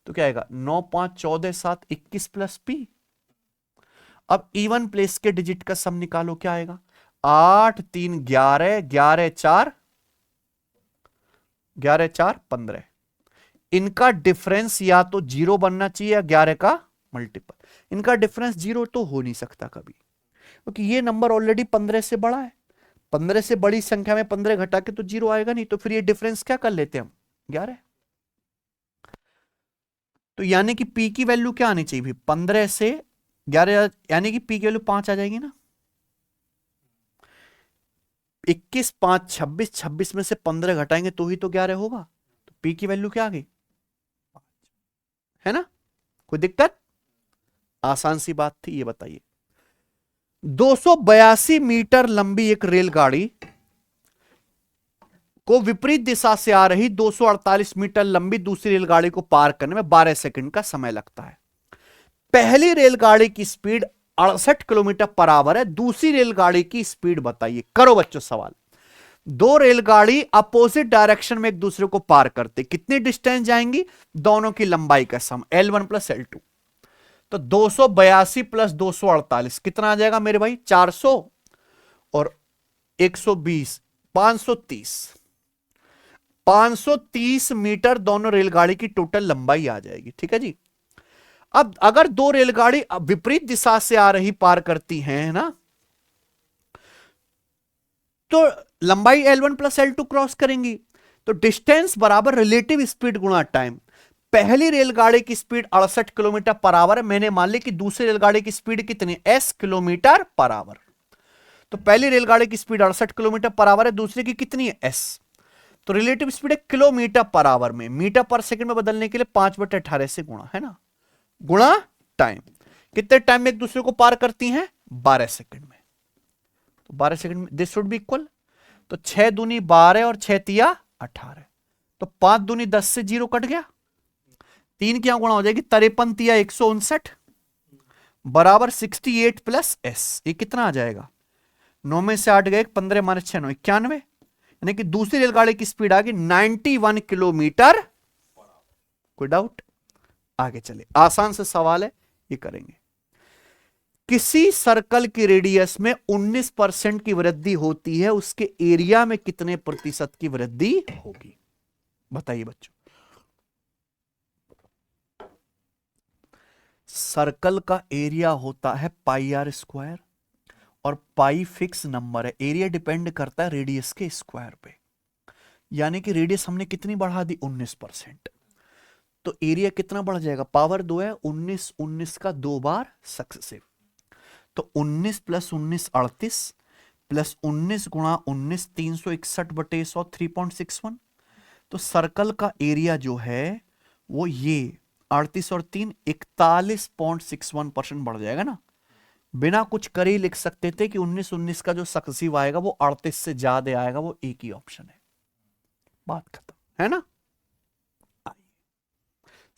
तो क्या आएगा? 9 5 14 7 21 प्लस पी। अब इवन प्लेस के डिजिट का सम निकालो, क्या आएगा? 8 3 11 11 4 11 4 15। इनका डिफरेंस या तो 0 बनना चाहिए या 11 का मल्टीपल। इनका डिफरेंस 0 तो हो नहीं सकता कभी, क्योंकि ये नंबर ऑलरेडी 15 से बड़ा है। 15 से बड़ी संख्या में 15 घटा के तो 0 आएगा नहीं, तो फिर ये डिफरेंस क्या कर लेते हैं हम? 11। तो यानी कि पी की वैल्यू क्या आनी चाहिए? 15 से 11, यानी कि पी की वैल्यू 5 आ जाएगी ना। 21 5 26, 26 में से 15 घटाएंगे तो ही तो 11 होगा। तो पी की वैल्यू क्या आ गई? 5, है ना? कोई दिक्कत? आसान सी बात थी। ये बताइए, 282 मीटर लंबी एक रेलगाड़ी को विपरीत दिशा से आ रही 248 मीटर लंबी दूसरी रेलगाड़ी को पार करने में 12 सेकंड का समय लगता है। पहली रेलगाड़ी की स्पीड 68 किलोमीटर पर आवर है, दूसरी रेलगाड़ी की स्पीड बताइए। करो बच्चों सवाल। दो रेलगाड़ी अपोजिट डायरेक्शन में एक दूसरे को पार करते, कितनी डिस्टेंस जाएंगी? दोनों की लंबाई का सम, L1 प्लस L2। तो 282 प्लस 248 कितना आ जाएगा मेरे भाई? 400 और 120, 530। 530 मीटर दोनों रेलगाड़ी की टोटल लंबाई आ जाएगी। ठीक है जी। अब अगर दो रेलगाड़ी विपरीत दिशा से आ रही पार करती हैं, है ना, तो लंबाई L1 प्लस L2 क्रॉस करेंगी, तो डिस्टेंस बराबर रिलेटिव स्पीड गुणा टाइम। पहली रेलगाड़ी की स्पीड 68 किलोमीटर पर आवर है, मैंने मान ली कि दूसरी रेलगाड़ी की स्पीड कितनी? S kilometre per hour. तो पहली रेलगाड़ी की स्पीड 68 किलोमीटर पर आवर है, दूसरी की कितनी है? S। तो रिलेटिव स्पीड है किलोमीटर पर आवर में, मीटर पर सेकंड में बदलने के लिए 5/18 से गुणा, है ना, गुणा टाइम। कितने टाइम में एक दूसरे को पार करती हैं? 12 सेकंड में। तो 12 सेकंड में दिस शुड बी इक्वल। तो 6 दूनी 12 और 6 तिया 18। तो 5 दूनी 10 से 0 कट गया, 3 क्या गुणा हो जाएगी? 53 तिया 159 बराबर 68 प्लस S। ये कितना आ जाएगा? 9 में से 8 गए, 15 माइनस 6 9 91। यानी कि दूसरी रेलगाड़ी की स्पीड आ गई 91 किलोमीटर। कोई डाउट? आगे चले, आसान से सवाल है, ये करेंगे। किसी सर्कल की रेडियस में 19% की वृद्धि होती है, उसके एरिया में कितने प्रतिशत की वृद्धि होगी? बताइए बच्चों। सर्कल का एरिया होता है πr², और पाई फिक्स नंबर है, एरिया डिपेंड करता है रेडियस के स्क्वायर पे। यानी कि रेडियस हमने कितनी बढ़ा दी? 19%। तो एरिया कितना बढ़ जाएगा? पावर 2 है, 19 19 का 2 बार सक्सेसिव। तो 19 प्लस 19 38 प्लस 19 गुणा 19 361/100 3.61। तो सर्कल का एरिया जो है वो ये 38 और 3 41.61% बढ़ जाएगा ना। बिना कुछ करे ही लिख सकते थे कि 19 19 का जो सक्सेसिव आएगा वो 38 से ज्यादा आएगा, वो एक ही ऑप्शन है। बात खत्म, है ना।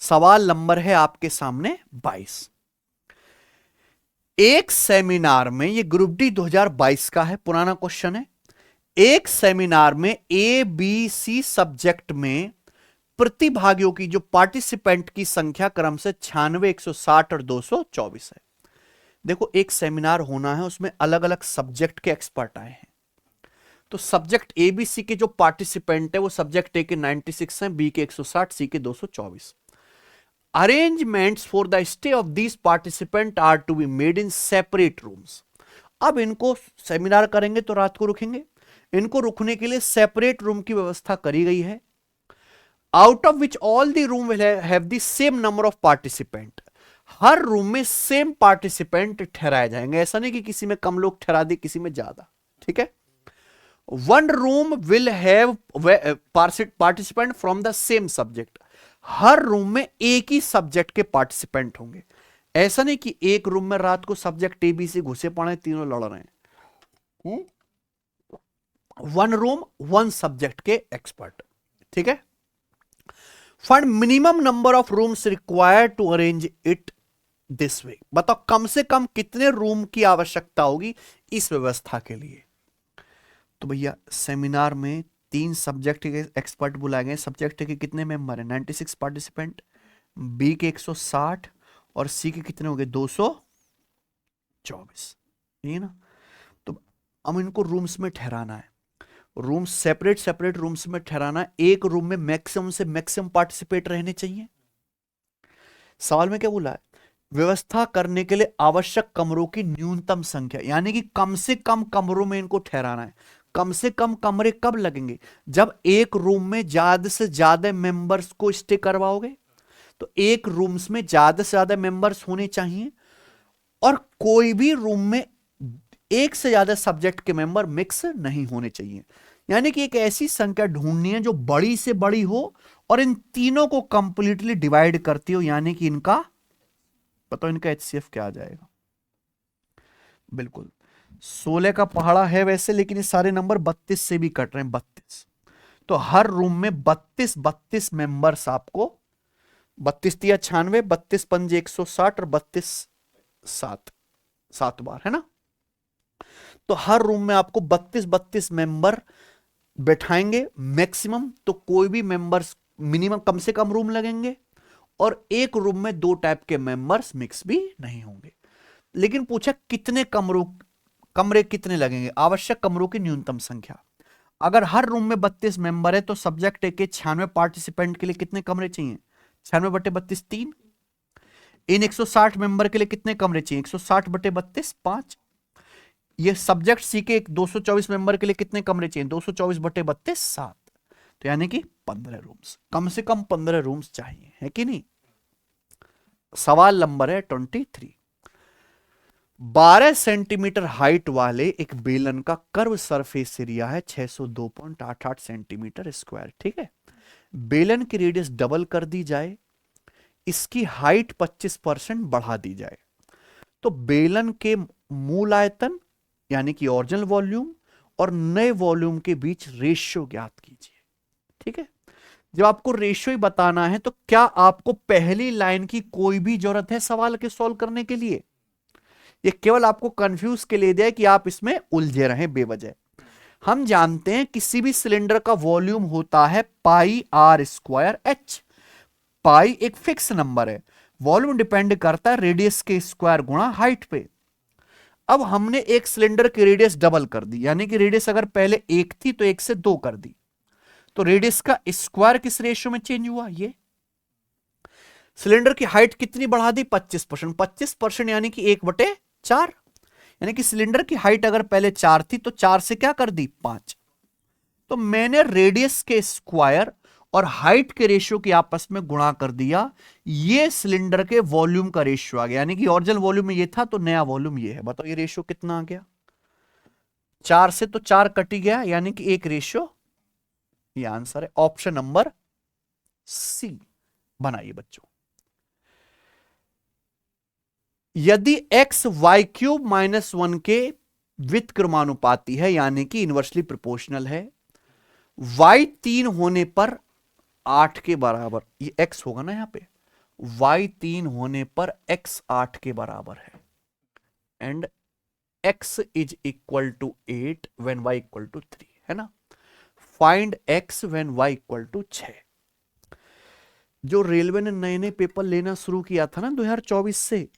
सवाल नंबर है आपके सामने 22। एक सेमिनार में, ये ग्रुप डी 2022 का है, पुराना क्वेश्चन है। एक सेमिनार में ABC सब्जेक्ट में प्रतिभागियों की, जो पार्टिसिपेंट की संख्या क्रम से 96 160 और 224 है। देखो एक सेमिनार होना है, उसमें अलग अलग सब्जेक्ट के एक्सपर्ट आए हैं। तो सब्जेक्ट ए बी सी के जो पार्टिसिपेंट है वो सब्जेक्ट ए के 96 हैं, बी के 160, सी के 224। Arrangements for the stay of these participant are to be made in separate rooms. अब इनको सेमिनार करेंगे तो रात को रुकेंगे, इनको रुकने के लिए सेपरेट रूम की व्यवस्था करी गई है। Out of which all the room will have the same number of participant. Her room में सेम पार्टिसिपेंट ठहराए जाएंगे, ऐसा नहीं कि किसी में कम लोग ठहरा दे किसी में ज्यादा, ठीक है। One room will have participant from the same subject. Her room में एक ही सब्जेक्ट के पार्टिसिपेंट होंगे, ऐसा नहीं कि एक रूम में रात को सब्जेक्ट ए बी सी घुसे पड़े तीनों लड़ रहे हैं। वन रूम वन सब्जेक्ट के एक्सपर्ट, ठीक है। Find minimum number of rooms required to arrange it this way. बताओ कम से कम कितने रूम की आवश्यकता होगी इस व्यवस्था के लिए। तो भैया सेमिनार में 3 सब्जेक्ट के एक्सपर्ट बुलाए गए। सब्जेक्ट के कितने मेंबर हैं? 96 पार्टिसिपेंट, बी के 160 और सी के कितने हो गए? 224, ये ना। तो अब इनको रूम्स में ठहराना है, रूम सेपरेट सेपरेट रूम्स में ठहराना। एक रूम में मैक्सिमम से मैक्सिमम पार्टिसिपेट रहने चाहिए। सवाल में क्या बोला है? व्यवस्था करने के लिए आवश्यक कमरों की न्यूनतम संख्या, यानी कि कम से कम कमरों में इनको ठहराना है। कम से कम कमरे कब लगेंगे? जब एक रूम में ज्यादा से ज्यादा मेंबर्स को स्टे करवाओगे। तो एक रूम्स में ज्यादा से ज्यादा मेंबर्स होने चाहिए और कोई भी रूम में एक से ज्यादा सब्जेक्ट के मेंबर मिक्स नहीं होने चाहिए। यानी कि एक ऐसी संख्या ढूंढनी है जो बड़ी से बड़ी हो और इन तीनों को कंप्लीटली डिवाइड करती हो। यानी कि इनका बताओ, इनका एचसीएफ क्या आ जाएगा? बिल्कुल 16 का पहाड़ा है वैसे, लेकिन ये सारे नंबर 32 से भी कट रहे हैं, 32। तो हर रूम में 32 मेंबर्स आपको, 32 तिया 96, 32 पंजे 160 और 32 7 बार, है ना। तो हर रूम में आपको 32 मेंबर बैठाएंगे मैक्सिमम। तो कोई भी मेंबर्स मिनिमम कम से कम रूम लगेंगे और एक रूम में 2 टाइप के मेंबर्स मिक्स भी नहीं होंगे। लेकिन पूछा कितने कमरे कितने लगेंगे? आवश्यक कमरों की न्यूनतम संख्या। अगर हर रूम में 32 मेंबर है तो सब्जेक्ट के 96 पार्टिसिपेंट के लिए कितने कमरे चाहिए? 96/32 3। इन 160 मेंबर के लिए कितने कमरे चाहिए? 160/32 5। ये सब्जेक्ट सी के 224 मेंबर के लिए कितने कमरे चाहिए? 224/32 7। तो यानी कि 15 रूम्स, कम से कम 15 रूम्स चाहिए, है कि नहीं। सवाल नंबर है 23। 12 सेंटीमीटर हाइट वाले एक बेलन का कर्व सरफेस एरिया है 602.88 सेंटीमीटर स्क्वायर, ठीक है। बेलन की रेडियस डबल कर दी जाए, इसकी हाइट 25% बढ़ा दी जाए, तो बेलन के मूल आयतन यानी कि ओरिजिनल वॉल्यूम और नए वॉल्यूम के बीच रेशियो ज्ञात कीजिए, ठीक है। जब आपको रेशियो ही बताना है तो क्या आपको पहली लाइन की कोई भी जरूरत है सवाल के सॉल्व करने के लिए? ये केवल आपको कंफ्यूज के लिए दिया है कि आप इसमें उलझे रहें बेवजह। हम जानते हैं किसी भी सिलेंडर का वॉल्यूम होता है पाई आर स्क्वायर एच। पाई एक फिक्स नंबर है, वॉल्यूम डिपेंड करता है रेडियस के स्क्वायर गुणा हाइट पे। अब हमने एक सिलेंडर की रेडियस डबल कर दी, यानी कि रेडियस अगर पहले 1 थी तो 1 से 2 कर दी, तो रेडियस का स्क्वायर किस रेशियो में चेंज हुआ? ये सिलेंडर की हाइट कितनी बढ़ा दी? 25%। 25% यानी कि 1/4, यानी कि सिलेंडर की हाइट अगर पहले 4 थी तो 4 से क्या कर दी? 5। तो मैंने रेडियस के स्क्वायर और हाइट के रेशियो के आपस में गुणा कर दिया, ये सिलेंडर के वॉल्यूम का रेशियो आ गया। यानी कि ओरिजिनल वॉल्यूम में ये था तो नया वॉल्यूम ये है। बताओ ये रेशियो कितना आ गया? 4 से तो 4 कट गया, यानी कि 1 रेशियो। ये आंसर है ऑप्शन नंबर सी। बनाइए बच्चों। यदि x y³ - 1 के व्युत्क्रमानुपाती है, यानी कि इनवर्सली प्रोपोर्शनल है, y 3 होने पर 8 के बराबर, ये x होगा ना यहां पे, y 3 होने पर x 8 के बराबर है, and x is equal to 8 when y equal to 3, है ना। Find x when y equal to 6। जो रेलवे ने नए नए पेपर लेना शुरू किया था ना 2024 से,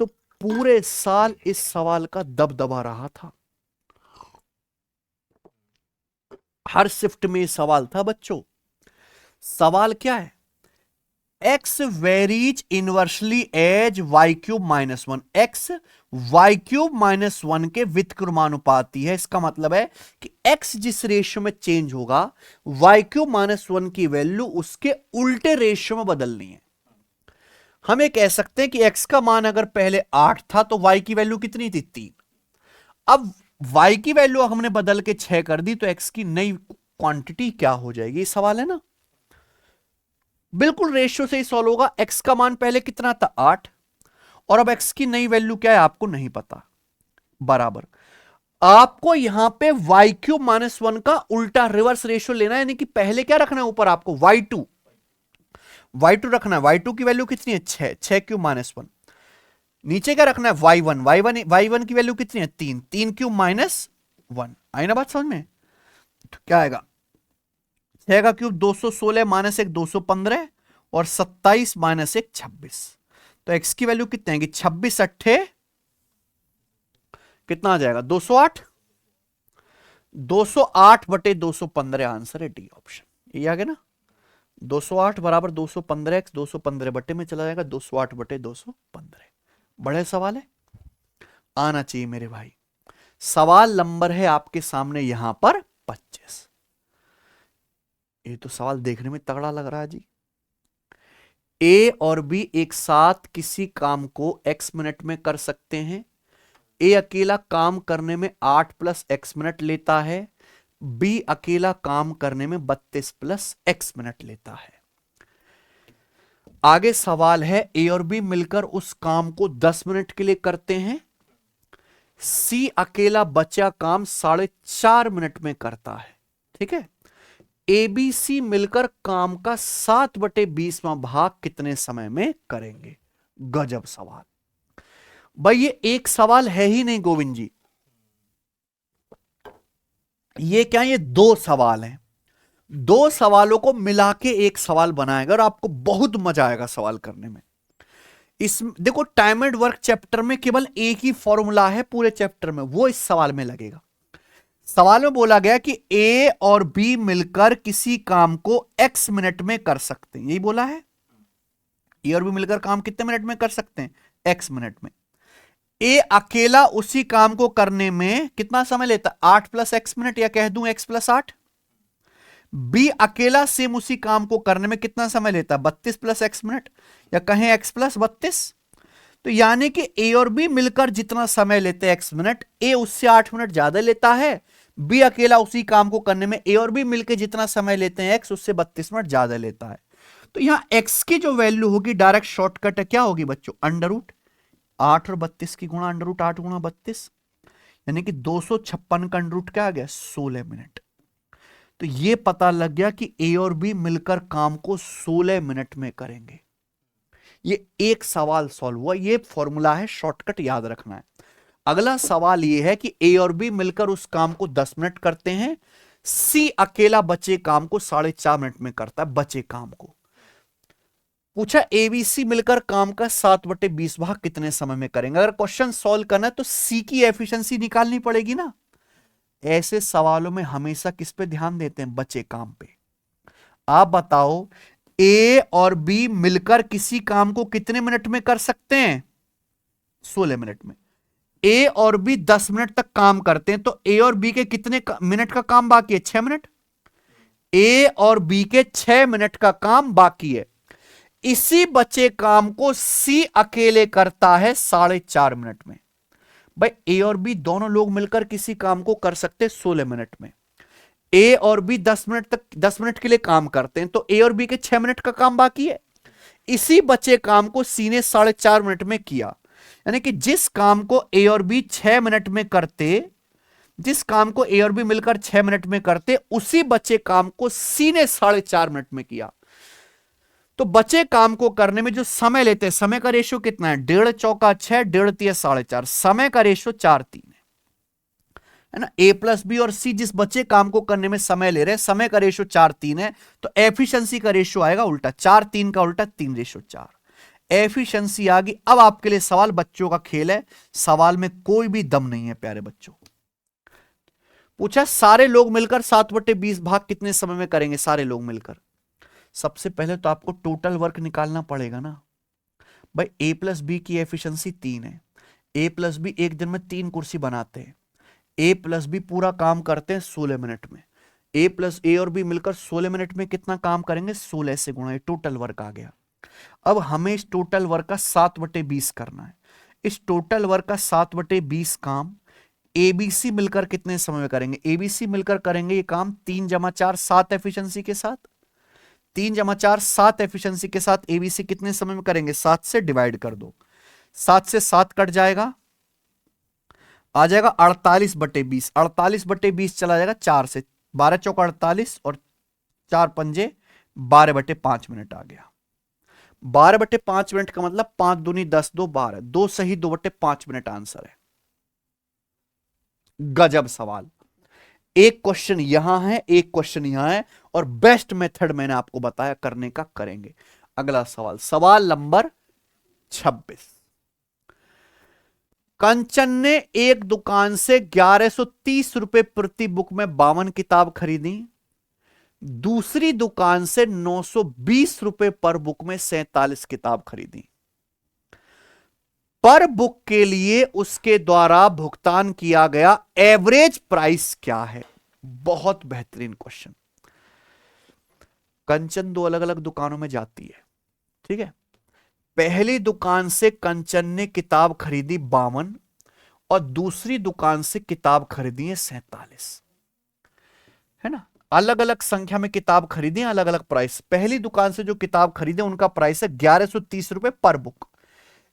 तो पूरे साल इस सवाल का दबदबा रहा था। हर शिफ्ट में सवाल था बच्चों। सवाल क्या है? X varies inversely as y cube minus one. X y cube minus one के व्युत्क्रमानुपाती है। इसका मतलब है कि एक्स जिस रेशियो में चेंज होगा, वाई क्यूब माइनस वन की वैल्यू उसके उल्टे रेशियो में बदलनी है। हम ये कह सकते हैं कि एक्स का मान अगर पहले 8 था तो वाई की वैल्यू कितनी थी? 3। अब वाई की वैल्यू हमने बदल के 6 कर दी तो एक्स की नई क्वांटिटी क्या हो जाएगी? सवाल है ना। बिल्कुल रेशियो से ही सॉल्व होगा। एक्स का मान पहले कितना था? 8, और अब एक्स की नई वैल्यू क्या है आपको नहीं पता। बराबर आपको यहां पे वाई क्यूब माइनस वन का उल्टा रिवर्स रेशियो लेना है, यानी कि पहले क्या रखना है ऊपर आपको? वाई टू रखना है। वाई टू की वैल्यू कितनी है? 6 क्यूब माइनस वन। नीचे क्या रखना है? वाई वन की वैल्यू कितनी है? 3 क्यूब माइनस वन। आई ना बात समझ में? तो क्या आएगा? 6 का क्यूब 216 माइनस 1 215 और 27 माइनस 1 26। तो एक्स की वैल्यू कितने आएगी? 26 अट्ठे कितना आ जाएगा? 208। 208 बटे 215 आंसर है डी ऑप्शन। ये आ गया ना। 208 बराबर 215 एक्स 215 बटे में चला जाएगा 208 बटे 215। बड़े सवाल है, आना चाहिए मेरे भाई। सवाल नंबर है आपके सामने यहां पर 25। ये तो सवाल देखने में तगड़ा लग रहा है जी। ए और बी एक साथ किसी काम को x मिनट में कर सकते हैं। ए अकेला काम करने में 8 प्लस x मिनट लेता है। बी अकेला काम करने में 32 प्लस x मिनट लेता है। आगे सवाल है, ए और बी मिलकर उस काम को 10 मिनट के लिए करते हैं। सी अकेला बचा काम 4.5 मिनट में करता है। ठीक है। ए बी सी मिलकर काम का 7/20वां भाग कितने समय में करेंगे? गजब सवाल भाई। ये एक सवाल है ही नहीं गोविंद जी, ये क्या? ये 2 सवाल हैं। 2 सवालों को मिला के एक सवाल बनाएगा और आपको बहुत मजा आएगा सवाल करने में। इस देखो, टाइम एंड वर्क चैप्टर में केवल एक ही फॉर्मूला है पूरे चैप्टर में, वो इस सवाल में लगेगा। सवाल में बोला गया कि ए और बी मिलकर किसी काम को x मिनट में कर सकते हैं, यही बोला है। ए और बी मिलकर काम कितने मिनट में कर सकते हैं? x मिनट में। ए अकेला उसी काम को करने में कितना समय लेता? 8 प्लस x मिनट, या कह दूं x प्लस 8। बी अकेला सेम उसी काम को करने में कितना समय लेता? 32 प्लस x मिनट, या कहें x प्लस 32। तो यानी कि ए और बी मिलकर जितना समय लेते हैं x मिनट, ए उससे 8 मिनट ज्यादा लेता है। बी अकेला उसी काम को करने में ए और बी मिलकर जितना समय लेते हैं x, उससे 32 मिनट ज्यादा लेता है। तो यहां x की जो वैल्यू होगी डायरेक्ट शॉर्टकट है, क्या होगी बच्चों? अंडर रूट 8 और 32 की गुणा अंडर रूट 8 गुणा 32, यानी कि 256 का अंडर रूट क्या आ गया? 16 मिनट। तो यह पता लग गया कि ए और बी मिलकर काम को 16 मिनट में करेंगे। ये एक सवाल सॉल्व हुआ। ये फॉर्मूला है, शॉर्टकट याद रखना है। अगला सवाल यह है कि ए और बी मिलकर उस काम को 10 मिनट करते हैं। सी अकेला बचे काम को 4.5 मिनट में करता है। बचे काम को पूछा, एबीसी मिलकर काम का 7/20 भाग कितने समय में करेंगे? अगर क्वेश्चन सॉल्व करना है तो सी की एफिशिएंसी निकालनी पड़ेगी ना। ऐसे सवालों में हमेशा किस पे ध्यान देते हैं? बचे काम पे। आप बताओ, ए और बी मिलकर किसी काम को कितने मिनट में कर सकते हैं? 16 मिनट में। ए और बी 10 मिनट तक काम करते हैं, तो ए और बी के कितने मिनट का काम बाकी है? 6 मिनट। ए और बी के 6 मिनट का काम बाकी है। इसी बचे काम को सी अकेले करता है 4.5 मिनट में। भाई ए और बी दोनों लोग मिलकर किसी काम को कर सकते 16 मिनट में। ए और बी 10 मिनट के लिए काम करते हैं, तो ए और बी के 6 मिनट का काम बाकी है। इसी बचे काम को सी ने 4.5 मिनट में किया, यानी कि जिस काम को ए और बी 6 मिनट में करते, जिस काम को ए और बी मिलकर 6 मिनट में करते, उसी बचे काम को सी ने 4.5 मिनट में किया। तो बचे काम को करने में जो समय लेते हैं, समय का रेशियो कितना है? 1.5 चौका 6, 1.5 तिया 4.5, समय का रेशियो 4:3 है ना। ए प्लस बी और सी जिस बचे काम को करने में समय ले रहे हैं, समय का रेशियो 4:3 है, तो एफिशिएंसी का रेशियो आएगा उल्टा। 4:3 का उल्टा 3:4। एफिशिएंसी आ गई। अब आपके लिए सवाल, बच्चों का खेल है, सवाल में कोई भी दम नहीं है प्यारे बच्चों। पूछा सारे लोग मिलकर 7/20 भाग कितने समय में करेंगे, सारे लोग मिलकर। सबसे पहले तो आपको टोटल वर्क निकालना पड़ेगा ना भाई। ए प्लस बी की एफिशिएंसी 3 है। ए प्लस बी एक दिन में 3 कुर्सी बनाते हैं। ए प्लस बी पूरा काम करते हैं 16 मिनट में। ए प्लस ए और बी मिलकर 16 मिनट में कितना काम करेंगे, 16 से गुणा, ये टोटल वर्क आ गया। अब हमें इस टोटल वर्क का 7/20 करना है। इस टोटल वर्क का 7/20 काम एबीसी मिलकर कितने समय में करेंगे, एबीसी मिलकर करेंगे ये काम 3 जमा 4 7 एफिशिएंसी के साथ। 3 जमा 4 7 एफिशिएंसी के साथ एबीसी कितने समय में करेंगे, 7 से डिवाइड कर दो। 7 से 7 कट जाएगा, आ जाएगा 48/20। 48/20 चला जाएगा 4 से, 12 चौका 48 और 4 पंजे 12/5 मिनट आ गया। 12/5 मिनट का मतलब 5 दूनी 10, 2 12, 2 सही 2/5 मिनट आंसर है। गजब सवाल। एक क्वेश्चन यहां है, एक क्वेश्चन यहां है, और बेस्ट मेथड मैंने आपको बताया करने का, करेंगे। अगला सवाल, सवाल नंबर 26। कंचन ने एक दुकान से 1130 रुपए प्रति बुक में 52 किताब खरीदी। दूसरी दुकान से 920 रुपए पर बुक में 47 किताब खरीदी। पर बुक के लिए उसके द्वारा भुगतान किया गया एवरेज प्राइस क्या है। बहुत बेहतरीन क्वेश्चन। कंचन 2 अलग अलग दुकानों में जाती है, ठीक है। पहली दुकान से कंचन ने किताब खरीदी 52 और दूसरी दुकान से किताब खरीदी है 47, है ना। अलग अलग संख्या में किताब खरीदी, अलग अलग प्राइस। पहली दुकान से जो किताब खरीदे उनका प्राइस है 1130 रुपए पर बुक।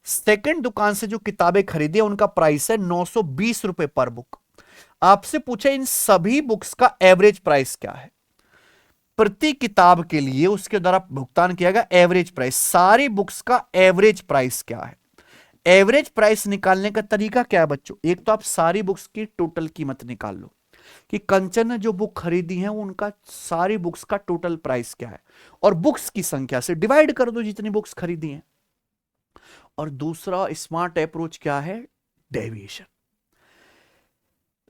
सेकंड दुकान से जो किताबें खरीदी उनका प्राइस है 920 रुपए पर बुक। आपसे पूछे इन सभी बुक्स का एवरेज प्राइस क्या है। प्रति किताब के लिए उसके द्वारा भुगतान किया गया एवरेज प्राइस, सारी बुक्स का एवरेज प्राइस क्या है। एवरेज प्राइस निकालने का तरीका क्या है बच्चों, एक तो आप सारी बुक्स की टोटल कीमत निकाल लो कि कंचन ने जो बुक खरीदी है उनका सारी बुक्स का टोटल प्राइस क्या है, और बुक्स की संख्या से डिवाइड कर दो जितनी बुक्स खरीदी हैं। और दूसरा स्मार्ट अप्रोच क्या है, डेविएशन।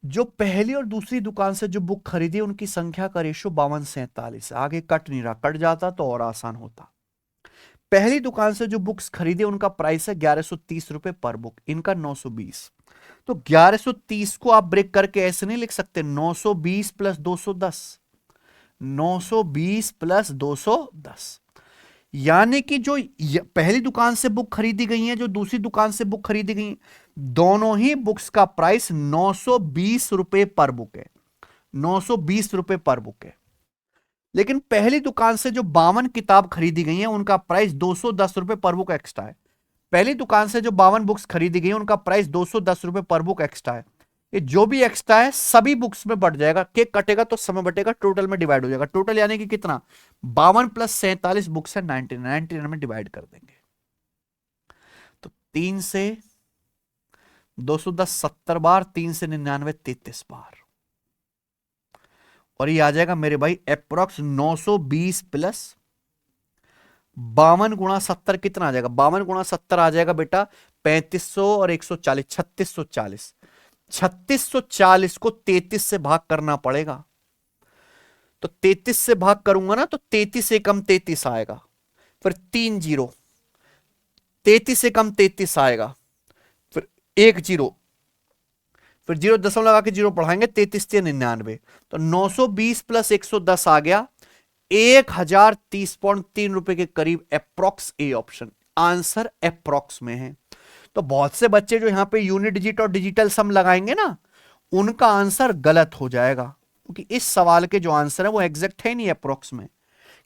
जो पहली और दूसरी दुकान से जो बुक खरीदी उनकी संख्या का रेशो 52-47, आगे कट नहीं रहा, कट जाता तो और आसान होता। पहली दुकान से जो बुक्स खरीदे उनका प्राइस है 1130 रुपए पर बुक, इनका 920। तो 1130 को आप ब्रेक करके ऐसे नहीं लिख सकते, 920 प्लस 210, 920 प्लस 210। यानी कि जो पहली दुकान से बुक खरीदी गई है, जो दूसरी दुकान से बुक खरीदी गई है, दोनों ही बुक्स का प्राइस 920 रुपए पर बुक है, 920 रुपए पर बुक है। लेकिन पहली दुकान से जो 52 किताब खरीदी गई है उनका प्राइस 210 रुपए पर बुक एक्स्ट्रा है। पहली दुकान से जो 52 बुक्स खरीदी गई है उनका प्राइस 210 रुपए पर बुक एक्स्ट्रा है। ये जो भी एक्स्ट्रा है सभी बुक्स में बढ़ जाएगा, केक कटेगा तो समय बटेगा, टोटल में डिवाइड हो जाएगा। टोटल यानी कि कितना, 52 प्लस 47 बुक्स है 99 में डिवाइड कर देंगे। तो 3 से 210 70 बार, 3 से 99 33 बार, और ये आ जाएगा मेरे भाई अप्रोक्स 920 प्लस 52 गुणा 70 कितना आ जाएगा, 52 गुणा 70 आ जाएगा बेटा 3500 और 140 3640। 3640 को 33 से भाग करना पड़ेगा। तो 33 से भाग करूंगा ना तो 33 से कम 33 आएगा, फिर 3 जीरो, 33 से कम 33 आएगा, फिर 1 जीरो, फिर 0 दशमलव लगा के 0 पढ़ाएंगे, 33 से 99। तो 920 प्लस 110 आ गया 1030.3 रुपए के करीब। Approx A option, answer approx में है। तो बहुत से बच्चे जो यहां पे यूनिट डिजिट और डिजिटल सम लगाएंगे ना, उनका आंसर गलत हो जाएगा, क्योंकि इस सवाल के जो आंसर है वो एग्जैक्ट है नहीं अप्रोक्स में।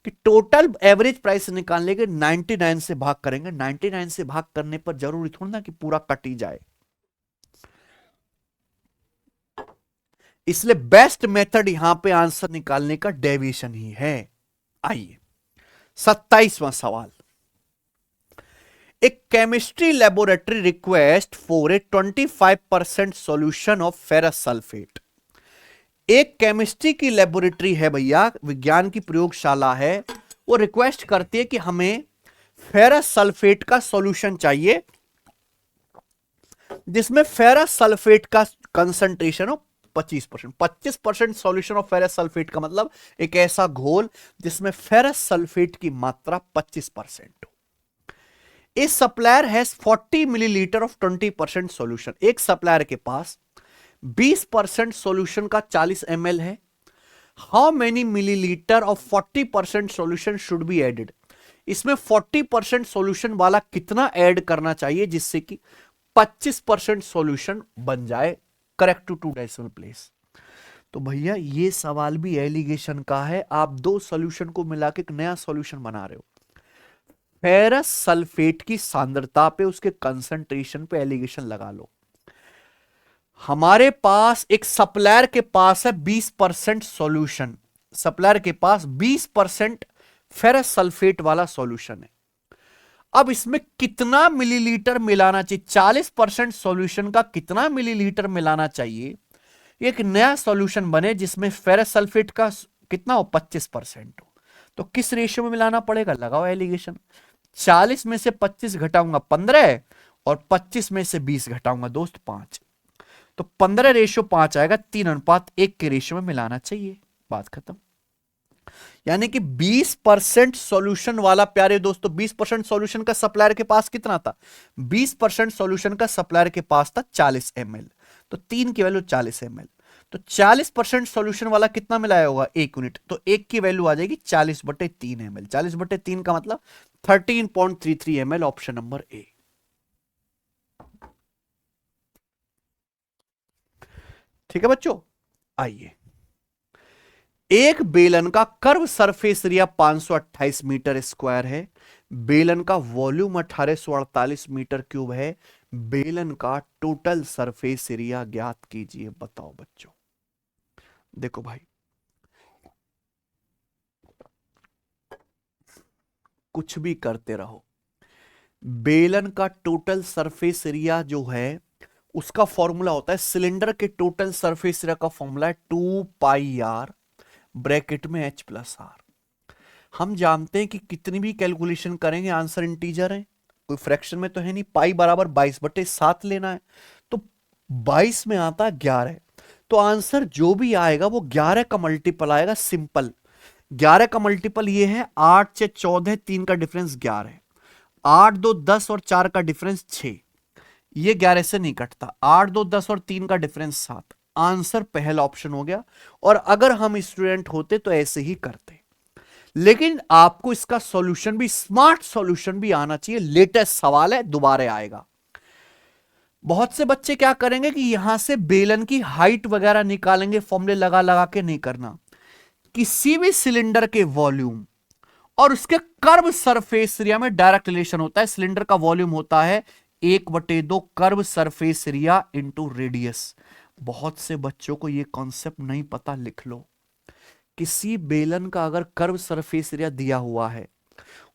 कि टोटल एवरेज प्राइस निकालने के 99 से भाग करेंगे, 99 से भाग करने पर जरूरी थोड़ा ना कि पूरा कट ही जाए। इसलिए बेस्ट मेथड यहां पे आंसर निकालने का डेविएशन ही है। आइए 27वां सवाल। एक chemistry laboratory request for a 25% solution of ferrous sulphate. एक केमिस्ट्री की लेबोरेटरी है भैया, विज्ञान की प्रयोगशाला है, वो रिक्वेस्ट करती है कि हमें फेरस सल्फेट का सॉल्यूशन चाहिए जिसमें फेरस सल्फेट का कंसंट्रेशन हो 25%। 25% सॉल्यूशन ऑफ फेरस सल्फेट का मतलब एक ऐसा घोल जिसमें फेरस सल्फेट की मात्रा 25% हो। A supplier has 40 millilitre of 20% solution. एक सप्लायर के पास 20% सॉल्यूशन का 40 ml है। How many millilitre of 40% solution should be added. इसमें 40% सॉल्यूशन वाला कितना ऐड करना चाहिए जिससे कि 25% सॉल्यूशन बन जाए करेक्ट टू 2 डेसिमल प्लेस। तो भैया ये सवाल भी एलिगेशन का है। आप दो सॉल्यूशन को मिला के एक नया सॉल्यूशन बना रहे हो। फेरस सल्फेट की सांद्रता पे, उसके कंसंट्रेशन पे एलिगेशन लगा लो। हमारे पास एक सप्लायर के पास है 20% सॉल्यूशन, सप्लायर के पास 20% फेरस सल्फेट वाला सॉल्यूशन है। अब इसमें कितना मिलीलीटर मिलाना चाहिए, 40% सॉल्यूशन का कितना मिलीलीटर मिलाना चाहिए एक नया सॉल्यूशन बने जिसमें फेरस सल्फेट का कितना हो, 25% हो। तो किस रेशियो में मिलाना पड़ेगा, लगाओ एलिगेशन। 40 में से 25 घटाऊंगा 15 और 25 में से 20 घटाऊंगा दोस्त 5, तो 15:5 आएगा। 3:1 के रेशियो में मिलाना चाहिए, बात खत्म। यानी कि 20% सॉल्यूशन वाला प्यारे दोस्तों, 20% सॉल्यूशन का सप्लायर के पास कितना था, 20% सॉल्यूशन का सप्लायर के पास था 40 ml, तो 3 की वैल्यू 40 ml, तो 40% सॉल्यूशन वाला कितना मिलाया होगा, 1 यूनिट, तो 1 की वैल्यू आ जाएगी 40/3 ml। 40/3 का मतलब 13.33 ml, ऑप्शन नंबर ए। ठीक है बच्चों, आइए। एक बेलन का curve surface area 528 metre square है। बेलन का वॉल्यूम 1848 मीटर क्यूब है। बेलन का टोटल सरफेस एरिया ज्ञात कीजिए। बताओ बच्चों। देखो भाई, कुछ भी करते रहो, बेलन का टोटल सरफेस एरिया जो है उसका फॉर्मूला होता है, सिलेंडर के टोटल सरफेस एरिया का फॉर्मूला है 2πr ब्रैकेट में h+r। हम जानते हैं कि कितनी भी कैलकुलेशन करेंगे आंसर इंटीजर है, कोई फ्रैक्शन में तो है नहीं। पाई बराबर 22/7 लेना है, तो 22 में आता है 11, तो आंसर जो भी आएगा वो 11 का मल्टीपल आएगा। सिंपल, 11 का मल्टीपल ये है 8 से 14, 3 का डिफरेंस 11, 8 2 10 और 4 का डिफरेंस 6, ये 11 से नहीं कटता। 8 2 10 और 3 का डिफरेंस 7, आंसर पहला ऑप्शन हो गया। और अगर हम स्टूडेंट होते तो ऐसे ही करते, लेकिन आपको इसका सॉल्यूशन भी, स्मार्ट सॉल्यूशन भी आना चाहिए। लेटेस्ट सवाल है, दोबारा आएगा। बहुत से बच्चे क्या करेंगे कि यहां से बेलन की हाइट वगैरह निकालेंगे, फॉर्मूले लगा लगा के नहीं करना। किसी भी सिलेंडर के वॉल्यूम और उसके कर्व सरफेस एरिया में डायरेक्ट रिलेशन होता है। सिलेंडर का वॉल्यूम होता है 1/2 curve surface area into radius. बहुत से बच्चों को यह कॉन्सेप्ट नहीं पता, लिख लो। किसी बेलन का अगर कर्व सरफेस एरिया दिया हुआ है,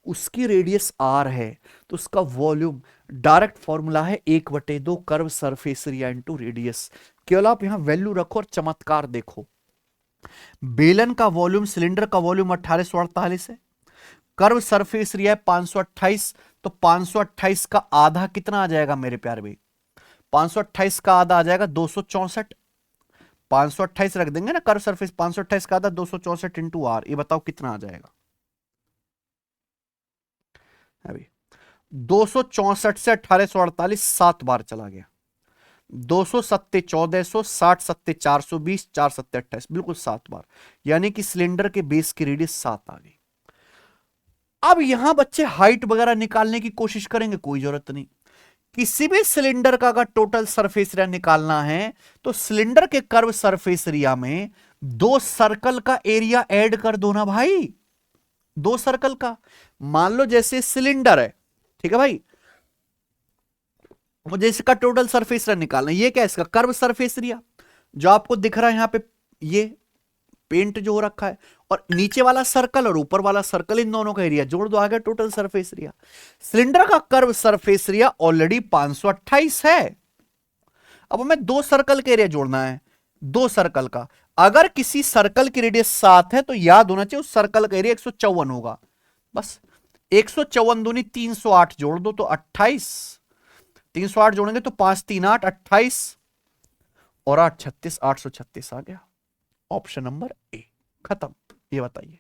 उसकी रेडियस r है, तो उसका वॉल्यूम डायरेक्ट फॉर्मूला है 1/2 curve surface area into radius. केवल आप यहां वैल्यू रखो और चमत्कार देखो। बेलन का वॉल्यूम, सिलेंडर का वॉल्यूम 1848 है, कर्व सरफेस एरिया 528, तो 528 का आधा कितना आ जाएगा मेरे प्यारे भाई, 528 का आधा आ जाएगा 264। 528 रख देंगे ना कर्व सरफेस, 528 का आधा 264 इंटू आर। ये बताओ कितना आ जाएगा अभी। 264 से 1848 7 बार चला गया। 207 1400, 60 7 420, 4 7 28, बिल्कुल 7 बार। यानी कि सिलेंडर के बेस की रेडियस 7 आ गई। अब यहां बच्चे हाइट वगैरह निकालने की कोशिश करेंगे, कोई जरूरत नहीं। किसी भी सिलेंडर का अगर टोटल सरफेस एरिया निकालना है तो सिलेंडर के कर्व सरफेस एरिया में 2 सर्कल का एरिया ऐड कर दो ना भाई, 2 सर्कल का। मान लो जैसे सिलेंडर है, ठीक है भाई, मुझे इसका टोटल सरफेस एरिया निकालना है। ये क्या है, इसका कर्व सरफेस एरिया जो आपको दिख रहा है यहां पे, ये पेंट जो हो रखा है, और नीचे वाला सर्कल और ऊपर वाला सर्कल, इन दोनों का एरिया जोड़ दो, आ गया टोटल सरफेस एरिया। सिलेंडर का कर्व सरफेस एरिया ऑलरेडी 528 है। अब हमें 2 सर्कल का एरिया जोड़ना है, 2 सर्कल का। अगर किसी सर्कल की रेडियस 7 है तो याद होना चाहिए उस सर्कल का एरिया 154 होगा। बस 154 दूनी 308 जोड़ दो तो 28, 308 जोड़ेंगे तो 5 3 8 28, और 836 836 आ गया। ऑप्शन नंबर ए खत्म। ये बताइए,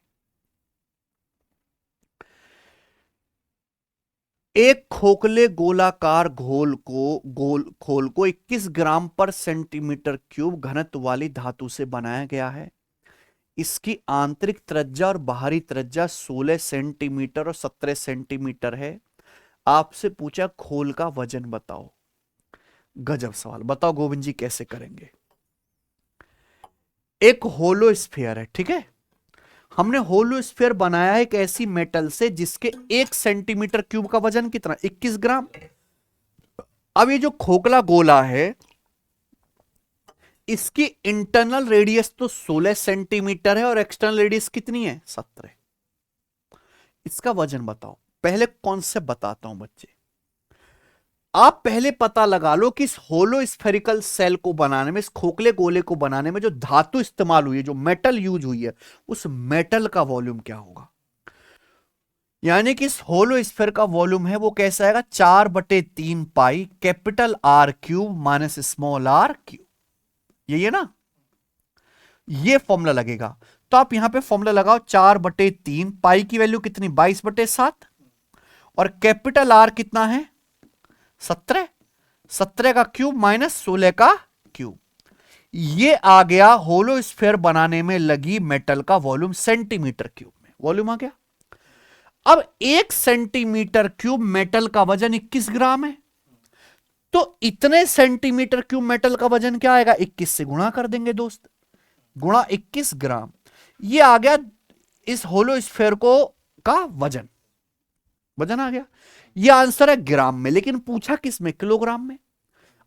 एक खोखले गोलाकार खोल को 21 ग्राम पर सेंटीमीटर क्यूब घनत्व वाली धातु से बनाया गया है। इसकी आंतरिक त्रिज्या और बाहरी त्रिज्या 16 सेंटीमीटर और 17 सेंटीमीटर है। आपसे पूछा खोल का वजन बताओ। गजब सवाल, बताओ गोविंद जी कैसे करेंगे। एक होलो स्फीयर है, ठीक है। हमने होलो स्फीयर बनाया है एक ऐसी मेटल से जिसके 1 सेंटीमीटर क्यूब का वजन कितना, 21 ग्राम। अब ये जो खोखला गोला है, इसकी इंटरनल रेडियस तो 16 सेंटीमीटर है और एक्सटर्नल रेडियस कितनी है, 17। इसका वजन बताओ। पहले कॉन्सेप्ट बताता हूं बच्चे। आप पहले पता लगा लो कि इस होलो स्फेरिकल सेल को बनाने में, इस खोखले गोले को बनाने में जो धातु इस्तेमाल हुई है, जो मेटल यूज हुई है, उस मेटल का वॉल्यूम क्या होगा। यानी कि इस होलो स्फेयर का वॉल्यूम है वो कैसा आएगा, 4/3 pi capital r cube minus small r cube. यही है ना, ये फॉर्मूला लगेगा। तो आप यहां पे फॉर्मूला लगाओ, 4/3 पाई की वैल्यू कितनी, 22/7 और कैपिटल आर कितना है, 17। 17 का क्यूब माइनस 16 का क्यूब। ये आ गया होलो स्फीयर बनाने में लगी मेटल का वॉल्यूम सेंटीमीटर क्यूब में। वॉल्यूम आ गया। अब 1 सेंटीमीटर क्यूब मेटल का वजन 21 ग्राम है। तो इतने सेंटीमीटर क्यूब मेटल का वजन क्या आएगा, 21 से गुणा कर देंगे दोस्त, गुणा 21 ग्राम। ये आ गया इस होलो स्फीयर को का वजन। वजन आ गया। ये आंसर है ग्राम में, लेकिन पूछा किस में, किलोग्राम में।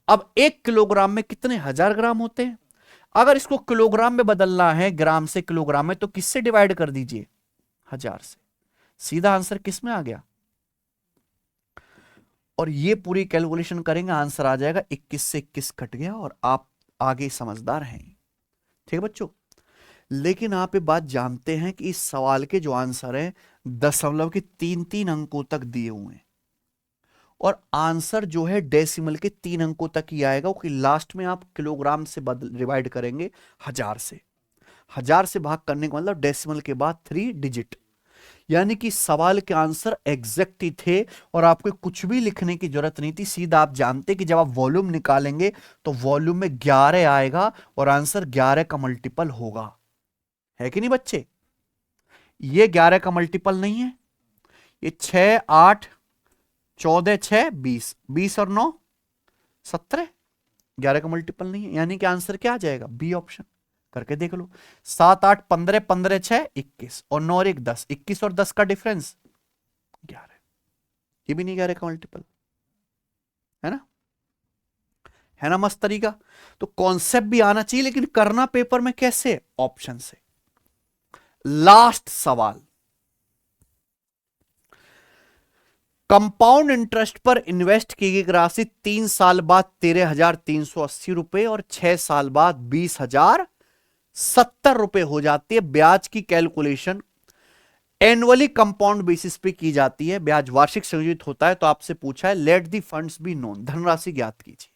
अब 1 किलोग्राम में कितने हजार ग्राम होते हैं। अगर इसको किलोग्राम में बदलना है, ग्राम से किलोग्राम में, तो किससे डिवाइड कर दीजिए, 1000 से। सीधा आंसर किस में आ गया। और ये पूरी कैलकुलेशन करेंगे, आंसर आ जाएगा 21 से 21 कट गया और आप आगे समझदार हैं। ठीक है बच्चों। लेकिन आप ये बात जानते हैं कि इस सवाल के जो आंसर है दशमलव के 3-3 अंकों तक दिए हुए हैं और आंसर जो है डेसिमल के 3 अंकों तक ही आएगा, कि लास्ट में आप किलोग्राम से डिवाइड करेंगे 1000 से। 1000 से भाग करने का मतलब डेसिमल के बाद 3 डिजिट। यानी कि सवाल के आंसर एग्जैक्ट ही थे और आपको कुछ भी लिखने की जरूरत नहीं थी। सीधा आप जानते कि जब आप वॉल्यूम निकालेंगे तो वॉल्यूम में 11 आएगा और आंसर 11 का मल्टीपल होगा। है कि नहीं बच्चे। ये 11 का मल्टीपल नहीं है, ये 6 8 14 6 20, 20 और 9 17, 11 का मल्टीपल नहीं है। यानी कि आंसर क्या आ जाएगा, बी ऑप्शन। करके देख लो। 7 8 15 15 6 21 और 9 और 1 10, 21 और 10 का डिफरेंस 11। ये भी नहीं 11 का मल्टीपल है ना। है ना मस्त तरीका। तो कॉन्सेप्ट भी आना चाहिए, लेकिन करना पेपर में कैसे, ऑप्शन से। लास्ट सवाल, कंपाउंड इंटरेस्ट पर इन्वेस्ट की गई राशि 3 साल बाद 13,380 रुपए और 6 साल बाद 20,070 रुपए हो जाती है। ब्याज की कैलकुलेशन एनुअली कंपाउंड बेसिस पे की जाती है। ब्याज वार्षिक संयोजित होता है। तो आपसे पूछा है let the funds be known, धनराशि ज्ञात कीजिए।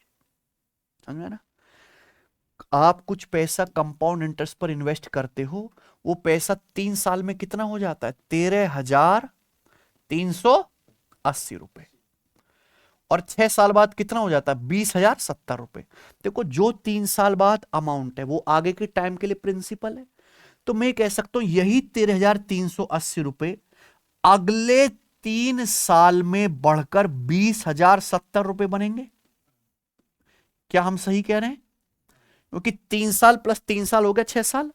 समझ में ना। आप कुछ पैसा कंपाउंड इंटरेस्ट पर इन्वेस्ट करते हो, वो पैसा 3 साल में कितना हो जाता है, 13,380 रुपए और 6 साल बाद कितना हो जाता है, 20,070 रुपए। देखो जो 3 साल बाद अमाउंट है वो आगे के टाइम के लिए प्रिंसिपल है। तो मैं कह सकता हूं यही 13,380 रुपए अगले 3 साल में बढ़कर 20,070 रुपए बनेंगे। क्या हम सही कह रहे हैं। क्योंकि 3 साल प्लस 3 साल हो गया 6 साल।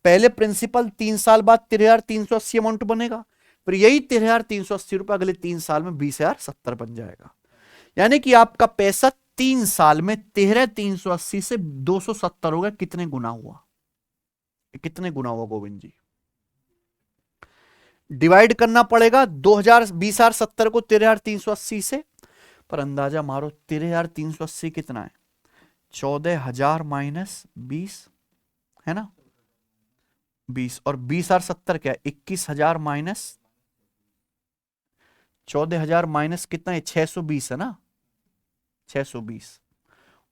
पहले प्रिंसिपल 3 साल बाद 13,380 अमाउंट बनेगा, फिर यही 13,380 रुपए अगले 3 साल में 20,070 बन जाएगा। यानी कि आपका पैसा 3 साल में 13,380 से 270 हो गया। कितने गुना हुआ, कितने गुना हुआ गोविंद जी। डिवाइड करना पड़ेगा 20,070 को 13,380 से, पर अंदाजा मारो 13,380 कितना है, 14,000 माइनस 20 है ना, 20 और 20,070 क्या है, 21,000 माइनस 14,000 माइनस कितना है, 620 है ना, 620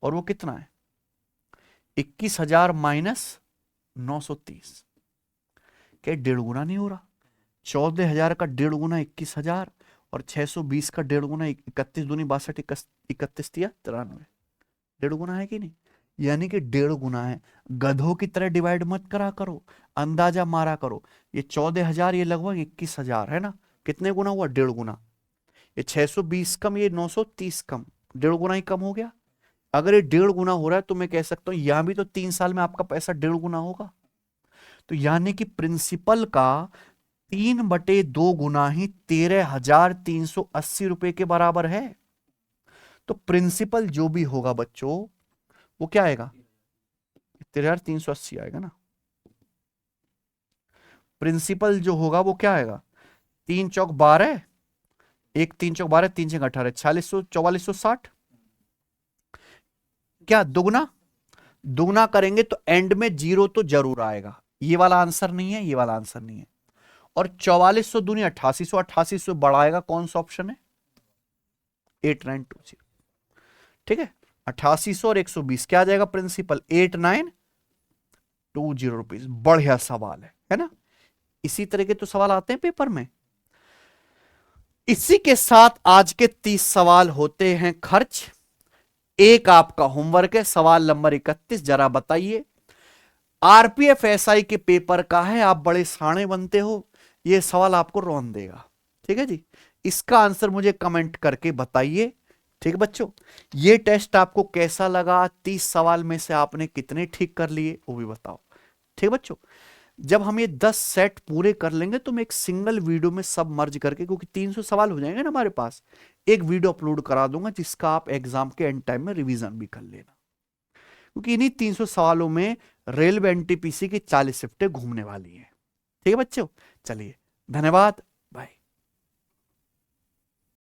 और वो कितना है 21,000 माइनस 930, क्या 1.5 गुना नहीं हो रहा? 14,000 का 1.5 गुना 21,000 और 620 का 1.5 गुना 31 दूनी 62, 31 तिया 93, 1.5 गुना है कि नहीं? यानी कि 1.5 गुना है। गधों की तरह डिवाइड मत करा करो, अंदाजा मारा करो। ये 14,000 ये लगभग 21,000 है ना, कितने गुना हुआ? 1.5 गुना। ये 620 कम, ये 930 कम, 1.5 गुना ही कम हो गया। अगर ये 1.5 गुना हो रहा है तो मैं कह सकता हूं यहां भी तो 3 साल में आपका पैसा 1.5 गुना होगा। तो यानी कि प्रिंसिपल का 3/2 गुना ही 13,380 रुपए के बराबर है। तो प्रिंसिपल जो भी होगा बच्चों वो क्या आएगा? 13,380 आएगा ना। प्रिंसिपल जो होगा वो क्या आएगा? 3 चौक 12, 1 3 चौक 12, 3 छः 18, 4600, 4460। क्या दुगना? दुगना करेंगे तो एंड में 0 तो जरूर आएगा। ये वाला आंसर नहीं है, ये वाला आंसर नहीं है। और 4400 दूनी 8800, 8800 बढ़ाएगा कौन सा ऑप्शन है? 8920। ठीक है, 8800 और 120 क्या आ जाएगा प्रिंसिपल? 8920 रुपीज। बढ़िया सवाल है ना? इसी तरह के तो सवाल आते हैं पेपर में। इसी के साथ आज के 30 सवाल होते हैं खर्च। एक आपका होमवर्क है, सवाल नंबर 31, जरा बताइए। आरपीएफ एसआई के पेपर का है, आप बड़े साणे बनते हो, यह सवाल आपको रौन देगा। ठीक है जी, इसका आंसर मुझे कमेंट करके बताइए। ठीक है बच्चों, ये टेस्ट आपको कैसा लगा? 30 सवाल में से आपने कितने ठीक कर लिए वो भी बताओ। ठीक है बच्चों, जब हम ये 10 सेट पूरे कर लेंगे तो मैं एक सिंगल वीडियो में सब मर्ज करके, क्योंकि 300 सवाल हो जाएंगे ना हमारे पास, एक वीडियो अपलोड करा दूंगा जिसका आप एग्जाम के एंड टाइम में रिवीजन भी कर लेना। क्योंकि इन्हीं 300 सवालों में रेलवे एनटीपीसी की 40 शिफ्टें घूमने वाली हैं। ठीक है बच्चों, चलिए धन्यवाद।